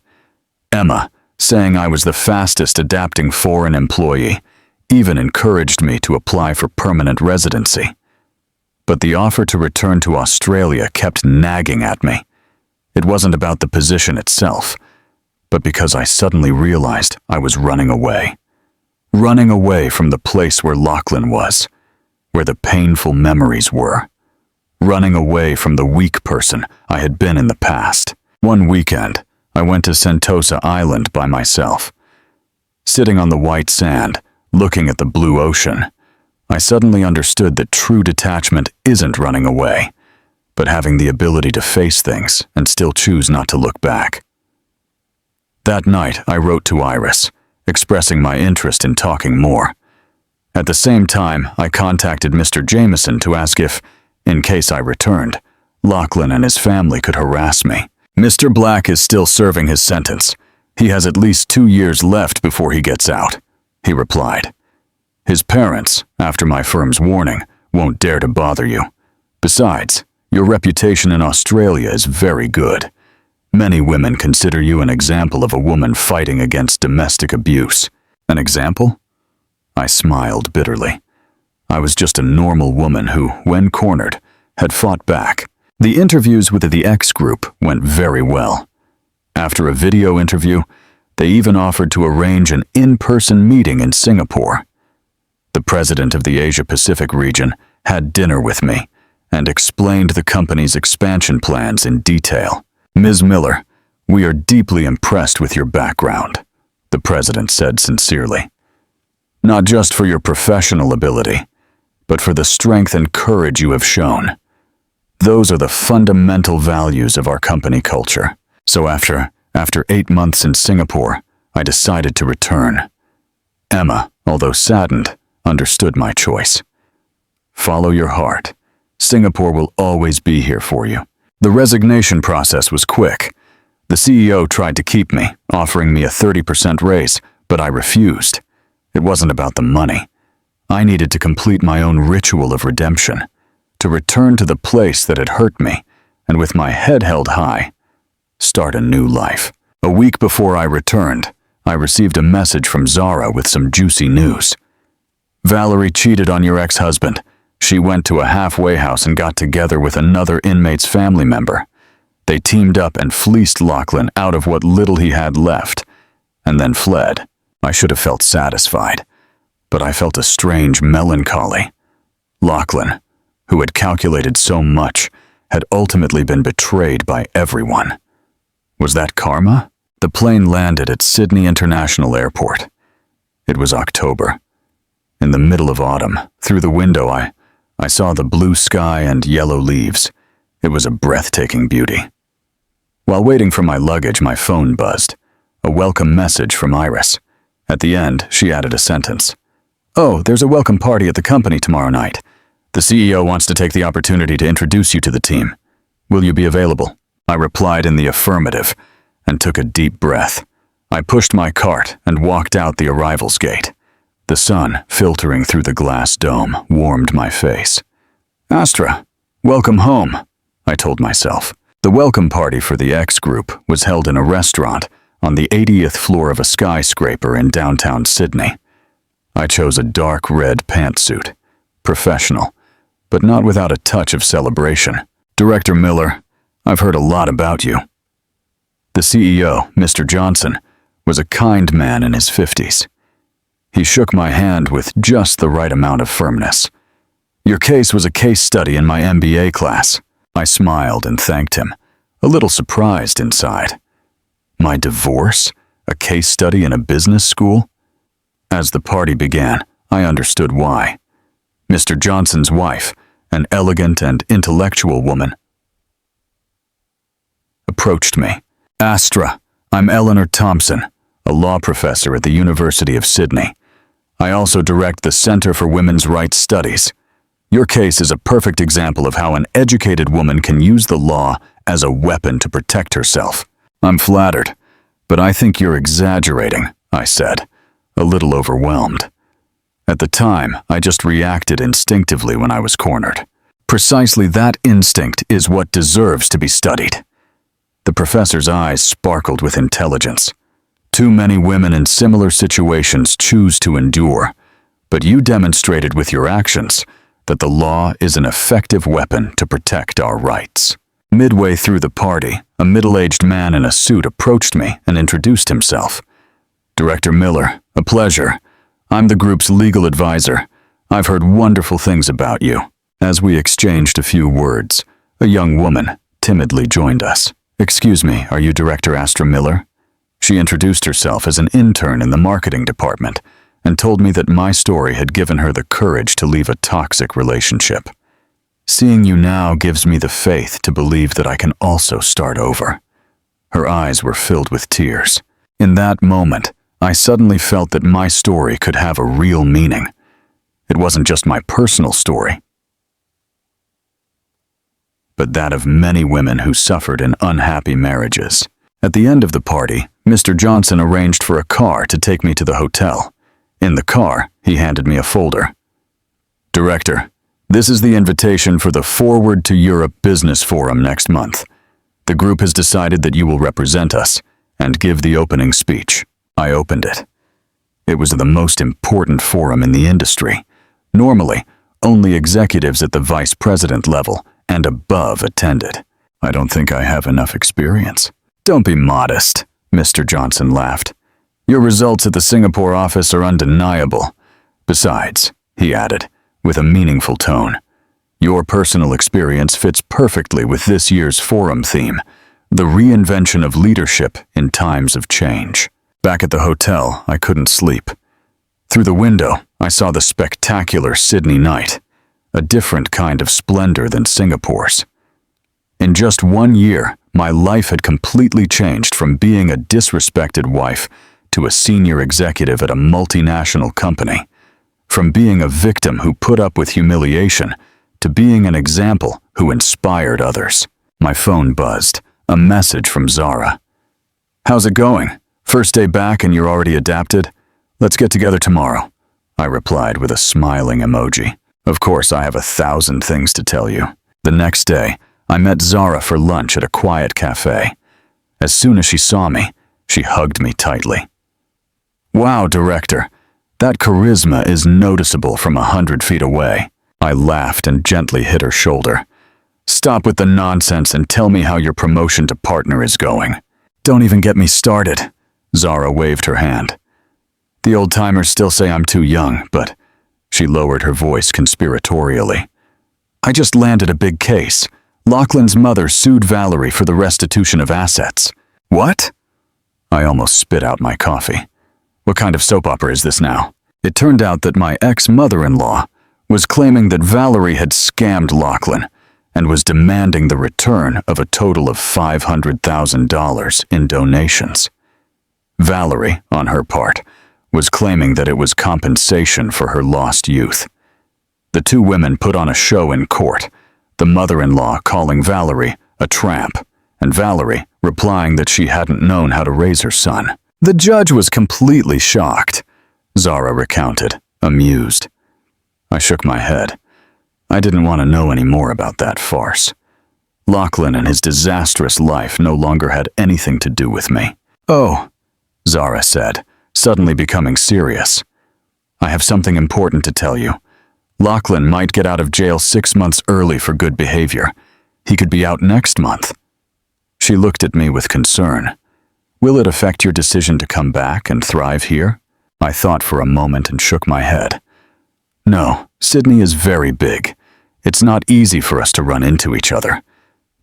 Speaker 1: Emma, saying I was the fastest adapting foreign employee, even encouraged me to apply for permanent residency. But the offer to return to Australia kept nagging at me. It wasn't about the position itself, but because I suddenly realized I was running away. Running away from the place where Lachlan was, where the painful memories were. Running away from the weak person I had been in the past. One weekend, I went to Sentosa Island by myself. Sitting on the white sand, looking at the blue ocean, I suddenly understood that true detachment isn't running away, but having the ability to face things and still choose not to look back. That night, I wrote to Iris, expressing my interest in talking more. At the same time, I contacted Mr. Jameson to ask if, in case I returned, Lachlan and his family could harass me. Mr. Black is still serving his sentence. He has at least 2 years left before he gets out, he replied. His parents, after my firm's warning, won't dare to bother you. Besides, your reputation in Australia is very good. Many women consider you an example of a woman fighting against domestic abuse. An example? I smiled bitterly. I was just a normal woman who, when cornered, had fought back. The interviews with the X Group went very well. After a video interview, they even offered to arrange an in-person meeting in Singapore. The president of the Asia-Pacific region had dinner with me and explained the company's expansion plans in detail. Ms. Miller, we are deeply impressed with your background, the president said sincerely. Not just for your professional ability, but for the strength and courage you have shown. Those are the fundamental values of our company culture. So after 8 months in Singapore, I decided to return. Emma, although saddened, understood my choice. Follow your heart. Singapore will always be here for you. The resignation process was quick. The CEO tried to keep me, offering me a 30% raise, but I refused. It wasn't about the money. I needed to complete my own ritual of redemption, to return to the place that had hurt me, and with my head held high, start a new life. A week before I returned, I received a message from Zara with some juicy news. Valerie cheated on your ex-husband. She went to a halfway house and got together with another inmate's family member. They teamed up and fleeced Lachlan out of what little he had left, and then fled. I should have felt satisfied, but I felt a strange melancholy. Lachlan, who had calculated so much, had ultimately been betrayed by everyone. Was that karma? The plane landed at Sydney International Airport. It was October. in the middle of autumn. Through the window, I saw the blue sky and yellow leaves. It was a breathtaking beauty. While waiting for my luggage, my phone buzzed. A welcome message from Iris. At the end, she added a sentence. "Oh, there's a welcome party at the company tomorrow night. The CEO wants to take the opportunity to introduce you to the team. Will you be available?" I replied in the affirmative and took a deep breath. I pushed my cart and walked out the arrivals gate. The sun, filtering through the glass dome, warmed my face. "Astra, welcome home," I told myself. The welcome party for the X group was held in a restaurant on the 80th floor of a skyscraper in downtown Sydney. I chose a dark red pantsuit, professional, but not without a touch of celebration. "Director Miller, I've heard a lot about you." The CEO, Mr. Johnson, was a kind man in his 50s. He shook my hand with just the right amount of firmness. "Your case was a case study in my MBA class." I smiled and thanked him, a little surprised inside. My divorce? A case study in a business school? As the party began, I understood why. Mr. Johnson's wife, an elegant and intellectual woman, approached me. "Astra, I'm Eleanor Thompson, a law professor at the University of Sydney. I also direct the Center for Women's Rights Studies. Your case is a perfect example of how an educated woman can use the law as a weapon to protect herself." "I'm flattered, but I think you're exaggerating," I said, a little overwhelmed. At the time, I just reacted instinctively when I was cornered. Precisely that instinct is what deserves to be studied. The professor's eyes sparkled with intelligence. "Too many women in similar situations choose to endure, but you demonstrated with your actions that the law is an effective weapon to protect our rights." Midway through the party, a middle-aged man in a suit approached me and introduced himself. "Director Miller, a pleasure. I'm the group's legal advisor. I've heard wonderful things about you." As we exchanged a few words, a young woman timidly joined us. "Excuse me, are you Director Astra Miller?" She introduced herself as an intern in the marketing department and told me that my story had given her the courage to leave a toxic relationship. "Seeing you now gives me the faith to believe that I can also start over." Her eyes were filled with tears. In that moment, I suddenly felt that my story could have a real meaning. It wasn't just my personal story, but that of many women who suffered in unhappy marriages. At the end of the party, Mr. Johnson arranged for a car to take me to the hotel. In the car, he handed me a folder. "Director, this is the invitation for the Forward to Europe Business Forum next month. The group has decided that you will represent us and give the opening speech." I opened it. It was the most important forum in the industry. Normally, only executives at the vice president level and above attended. "I don't think I have enough experience." "Don't be modest," Mr. Johnson laughed. "Your results at the Singapore office are undeniable. Besides," he added, with a meaningful tone, "your personal experience fits perfectly with this year's forum theme, the reinvention of leadership in times of change." Back at the hotel, I couldn't sleep. Through the window, I saw the spectacular Sydney night, a different kind of splendor than Singapore's. In just 1 year, my life had completely changed from being a disrespected wife to a senior executive at a multinational company, from being a victim who put up with humiliation to being an example who inspired others. My phone buzzed, a message from Zara. "How's it going? First day back and you're already adapted? Let's get together tomorrow," I replied with a smiling emoji. Of course, I have 1,000 things to tell you. The next day, I met Zara for lunch at a quiet cafe. As soon as she saw me, she hugged me tightly. "Wow, Director, that charisma is noticeable from 100 feet away." I laughed and gently hit her shoulder. "Stop with the nonsense and tell me how your promotion to partner is going." "Don't even get me started." Zara waved her hand. "The old-timers still say I'm too young, but..." She lowered her voice conspiratorially. "I just landed a big case. Lachlan's mother sued Valerie for the restitution of assets." "What?" I almost spit out my coffee. "What kind of soap opera is this now?" It turned out that my ex-mother-in-law was claiming that Valerie had scammed Lachlan and was demanding the return of a total of $500,000 in donations. Valerie, on her part, was claiming that it was compensation for her lost youth. The two women put on a show in court, the mother-in-law calling Valerie a tramp, and Valerie replying that she hadn't known how to raise her son. The judge was completely shocked, Zara recounted, amused. I shook my head. I didn't want to know any more about that farce. Lachlan and his disastrous life no longer had anything to do with me. Oh, Zara said, suddenly becoming serious. I have something important to tell you. Lachlan might get out of jail 6 months early for good behavior. He could be out next month. She looked at me with concern. Will it affect your decision to come back and thrive here? I thought for a moment and shook my head. No, Sydney is very big. It's not easy for us to run into each other.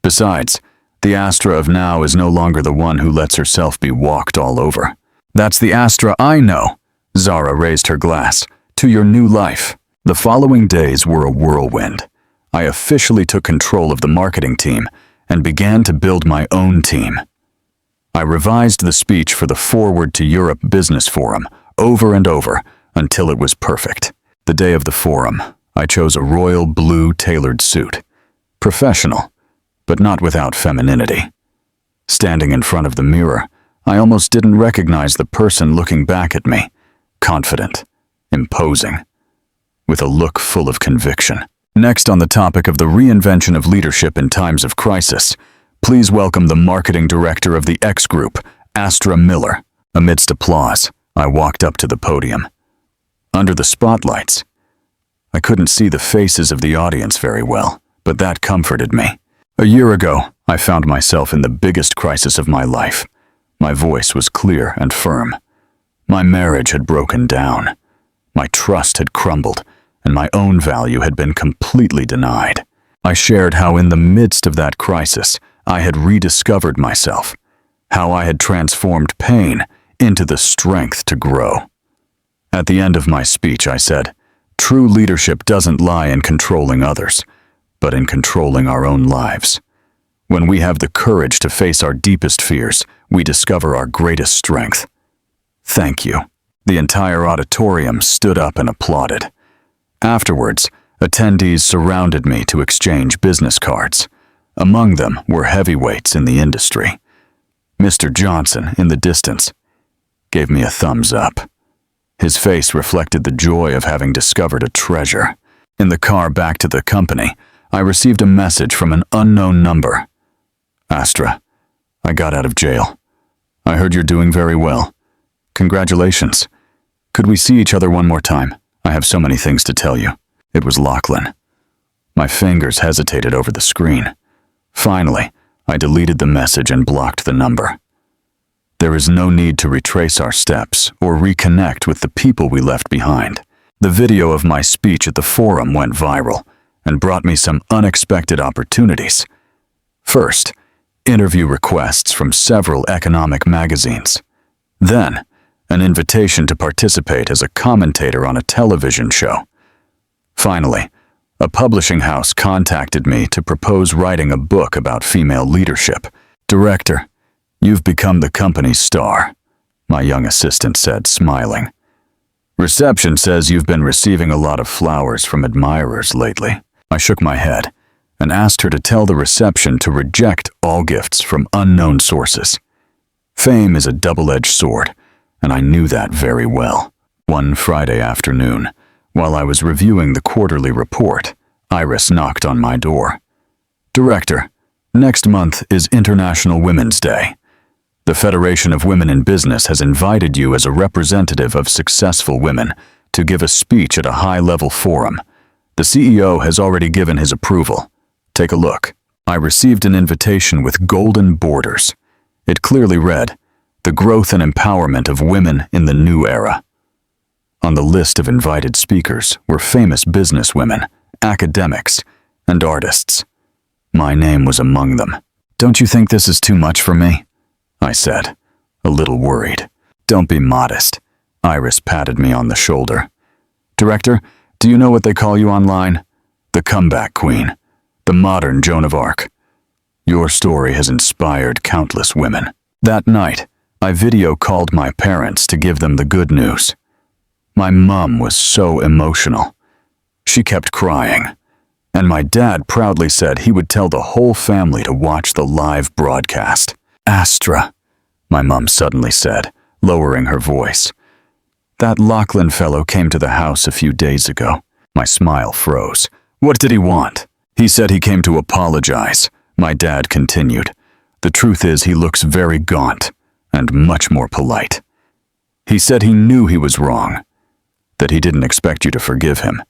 Speaker 1: Besides, the Astra of now is no longer the one who lets herself be walked all over. That's the Astra I know, Zara raised her glass, to your new life. The following days were a whirlwind. I officially took control of the marketing team and began to build my own team. I revised the speech for the Forward to Europe Business Forum over and over until it was perfect. The day of the forum, I chose a royal blue tailored suit. Professional, but not without femininity. Standing in front of the mirror, I almost didn't recognize the person looking back at me, confident, imposing, with a look full of conviction. Next on the topic of the reinvention of leadership in times of crisis, please welcome the marketing director of the X Group, Astra Miller. Amidst applause, I walked up to the podium. Under the spotlights, I couldn't see the faces of the audience very well, but that comforted me. A year ago, I found myself in the biggest crisis of my life. My voice was clear and firm. My marriage had broken down. My trust had crumbled, and my own value had been completely denied. I shared how in the midst of that crisis, I had rediscovered myself, how I had transformed pain into the strength to grow. At the end of my speech, I said, true leadership doesn't lie in controlling others, but in controlling our own lives. When we have the courage to face our deepest fears, we discover our greatest strength. Thank you. The entire auditorium stood up and applauded. Afterwards, attendees surrounded me to exchange business cards. Among them were heavyweights in the industry. Mr. Johnson, in the distance, gave me a thumbs up. His face reflected the joy of having discovered a treasure. In the car back to the company, I received a message from an unknown number. Astra, I got out of jail. I heard you're doing very well. Congratulations. Could we see each other one more time? I have so many things to tell you. It was Lachlan. My fingers hesitated over the screen. Finally, I deleted the message and blocked the number. There is no need to retrace our steps or reconnect with the people we left behind. The video of my speech at the forum went viral and brought me some unexpected opportunities. First, interview requests from several economic magazines. Then, an invitation to participate as a commentator on a television show. Finally, a publishing house contacted me to propose writing a book about female leadership. Director, you've become the company's star, my young assistant said, smiling. Reception says you've been receiving a lot of flowers from admirers lately. I shook my head and asked her to tell the reception to reject all gifts from unknown sources. Fame is a double-edged sword, and I knew that very well. One Friday afternoon, while I was reviewing the quarterly report, Iris knocked on my door. Director, next month is International Women's Day. The Federation of Women in Business has invited you as a representative of successful women to give a speech at a high-level forum. The CEO has already given his approval. Take a look. I received an invitation with golden borders. It clearly read, "The growth and empowerment of women in the new era." On the list of invited speakers were famous businesswomen, academics, and artists. My name was among them. Don't you think this is too much for me? I said, a little worried. Don't be modest. Iris patted me on the shoulder. Director, do you know what they call you online? The comeback queen. The modern Joan of Arc. Your story has inspired countless women. That night, I video called my parents to give them the good news. My mom was so emotional. She kept crying, and my dad proudly said he would tell the whole family to watch the live broadcast. Astra, my mom suddenly said, lowering her voice. That Lachlan fellow came to the house a few days ago. My smile froze. What did he want? He said he came to apologize, my dad continued. The truth is he looks very gaunt and much more polite. He said he knew he was wrong, that he didn't expect you to forgive him,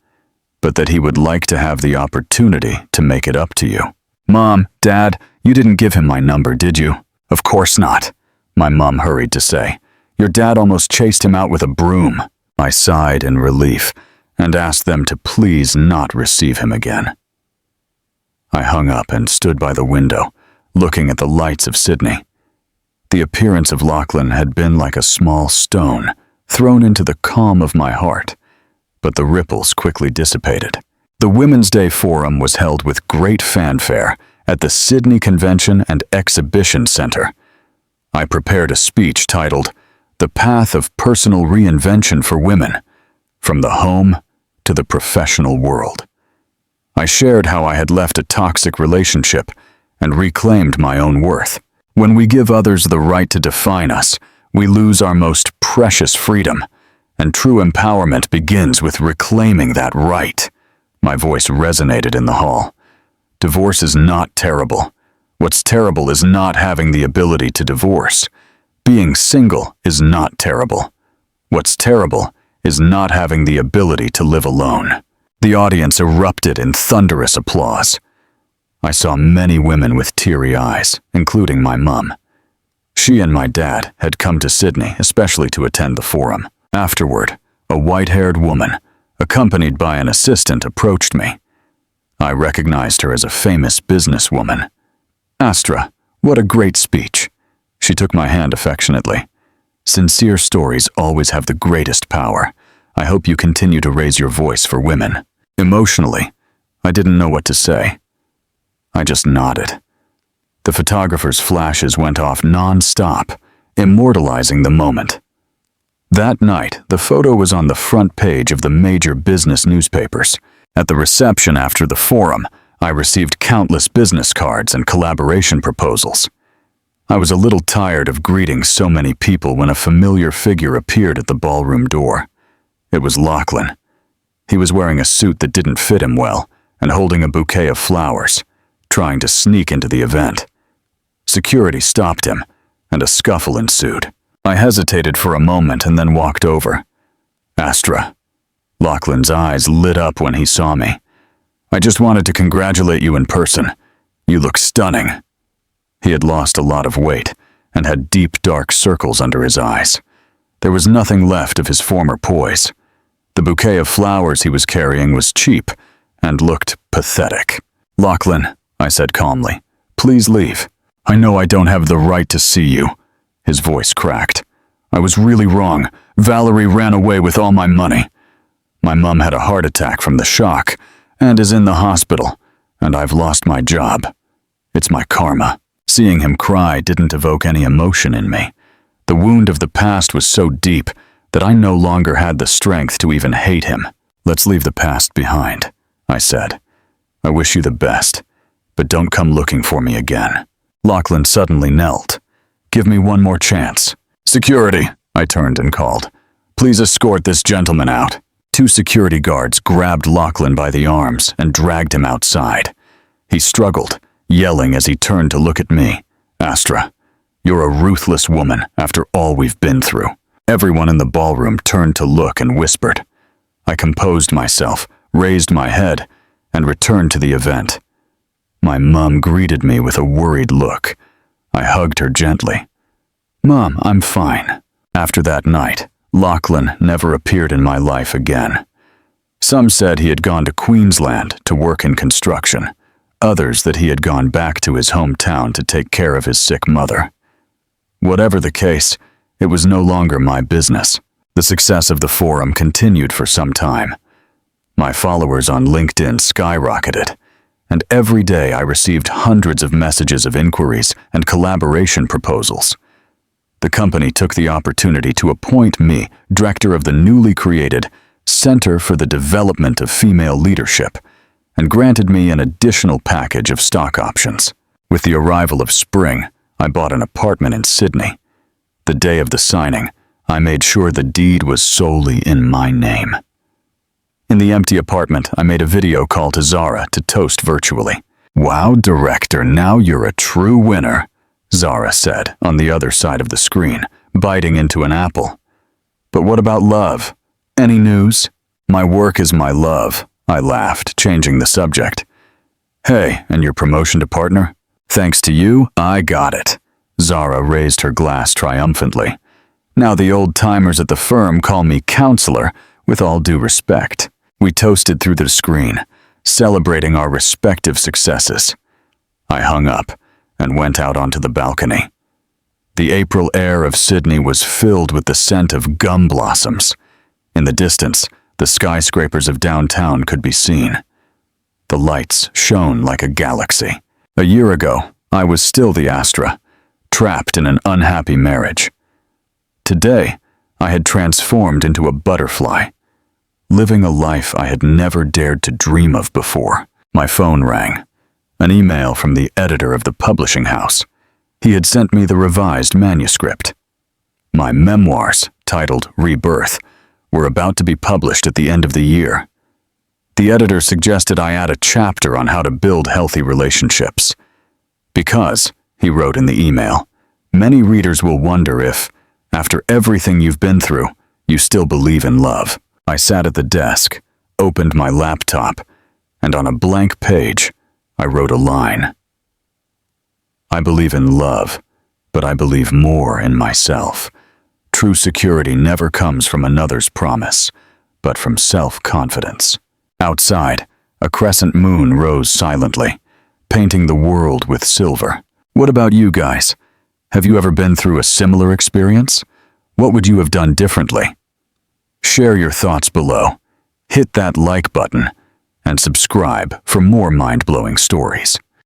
Speaker 1: but that he would like to have the opportunity to make it up to you. Mom, Dad, you didn't give him my number, did you? Of course not, my mom hurried to say. Your dad almost chased him out with a broom. I sighed in relief and asked them to please not receive him again. I hung up and stood by the window, looking at the lights of Sydney. The appearance of Lachlan had been like a small stone thrown into the calm of my heart, but the ripples quickly dissipated. The Women's Day Forum was held with great fanfare at the Sydney Convention and Exhibition Center. I prepared a speech titled, The Path of Personal Reinvention for Women, from the Home to the Professional World. I shared how I had left a toxic relationship and reclaimed my own worth. When we give others the right to define us, we lose our most precious freedom, and true empowerment begins with reclaiming that right. My voice resonated in the hall. Divorce is not terrible. What's terrible is not having the ability to divorce. Being single is not terrible. What's terrible is not having the ability to live alone. The audience erupted in thunderous applause. I saw many women with teary eyes, including my mom. She and my dad had come to Sydney especially to attend the forum. Afterward, a white-haired woman, accompanied by an assistant, approached me. I recognized her as a famous businesswoman. Astra, what a great speech. She took my hand affectionately. Sincere stories always have the greatest power. I hope you continue to raise your voice for women. Emotionally, I didn't know what to say. I just nodded. The photographer's flashes went off non-stop, immortalizing the moment. That night, the photo was on the front page of the major business newspapers. At the reception after the forum, I received countless business cards and collaboration proposals. I was a little tired of greeting so many people when a familiar figure appeared at the ballroom door. It was Lachlan. He was wearing a suit that didn't fit him well and holding a bouquet of flowers, trying to sneak into the event. Security stopped him, and a scuffle ensued. I hesitated for a moment and then walked over. Astra. Lachlan's eyes lit up when he saw me. I just wanted to congratulate you in person. You look stunning. He had lost a lot of weight and had deep, dark circles under his eyes. There was nothing left of his former poise. The bouquet of flowers he was carrying was cheap and looked pathetic. Lachlan, I said calmly, please leave. I know I don't have the right to see you. His voice cracked. I was really wrong. Valerie ran away with all my money. My mom had a heart attack from the shock and is in the hospital, and I've lost my job. It's my karma. Seeing him cry didn't evoke any emotion in me. The wound of the past was so deep that I no longer had the strength to even hate him. Let's leave the past behind, I said. I wish you the best, but don't come looking for me again. Lachlan suddenly knelt. Give me one more chance. Security, I turned and called. Please escort this gentleman out. 2 security guards grabbed Lachlan by the arms and dragged him outside. He struggled, yelling as he turned to look at me. Astra, you're a ruthless woman after all we've been through. Everyone in the ballroom turned to look and whispered. I composed myself, raised my head, and returned to the event. My mom greeted me with a worried look. I hugged her gently. Mom, I'm fine. After that night, Lachlan never appeared in my life again. Some said he had gone to Queensland to work in construction. Others that he had gone back to his hometown to take care of his sick mother. Whatever the case, it was no longer my business. The success of the forum continued for some time. My followers on LinkedIn skyrocketed, and every day I received hundreds of messages of inquiries and collaboration proposals. The company took the opportunity to appoint me director of the newly created Center for the Development of Female Leadership, and granted me an additional package of stock options. With the arrival of spring, I bought an apartment in Sydney. The day of the signing, I made sure the deed was solely in my name. In the empty apartment, I made a video call to Zara to toast virtually. "Wow, director, now you're a true winner," Zara said on the other side of the screen, biting into an apple. "But what about love? Any news?" "My work is my love," I laughed, changing the subject. "Hey, and your promotion to partner? Thanks to you, I got it." Zara raised her glass triumphantly. "Now the old-timers at the firm call me counselor, with all due respect." We toasted through the screen, celebrating our respective successes. I hung up and went out onto the balcony. The April air of Sydney was filled with the scent of gum blossoms. In the distance, the skyscrapers of downtown could be seen. The lights shone like a galaxy. A year ago, I was still the Astra, trapped in an unhappy marriage. Today, I had transformed into a butterfly, living a life I had never dared to dream of before. My phone rang. An email from the editor of the publishing house. He had sent me the revised manuscript. My memoirs, titled Rebirth, were about to be published at the end of the year. The editor suggested I add a chapter on how to build healthy relationships. Because, he wrote in the email, many readers will wonder if, after everything you've been through, you still believe in love. I sat at the desk, opened my laptop, and on a blank page, I wrote a line. "I believe in love, but I believe more in myself. True security never comes from another's promise, but from self-confidence." Outside, a crescent moon rose silently, painting the world with silver. What about you guys? Have you ever been through a similar experience? What would you have done differently? Share your thoughts below, hit that like button, and subscribe for more mind-blowing stories.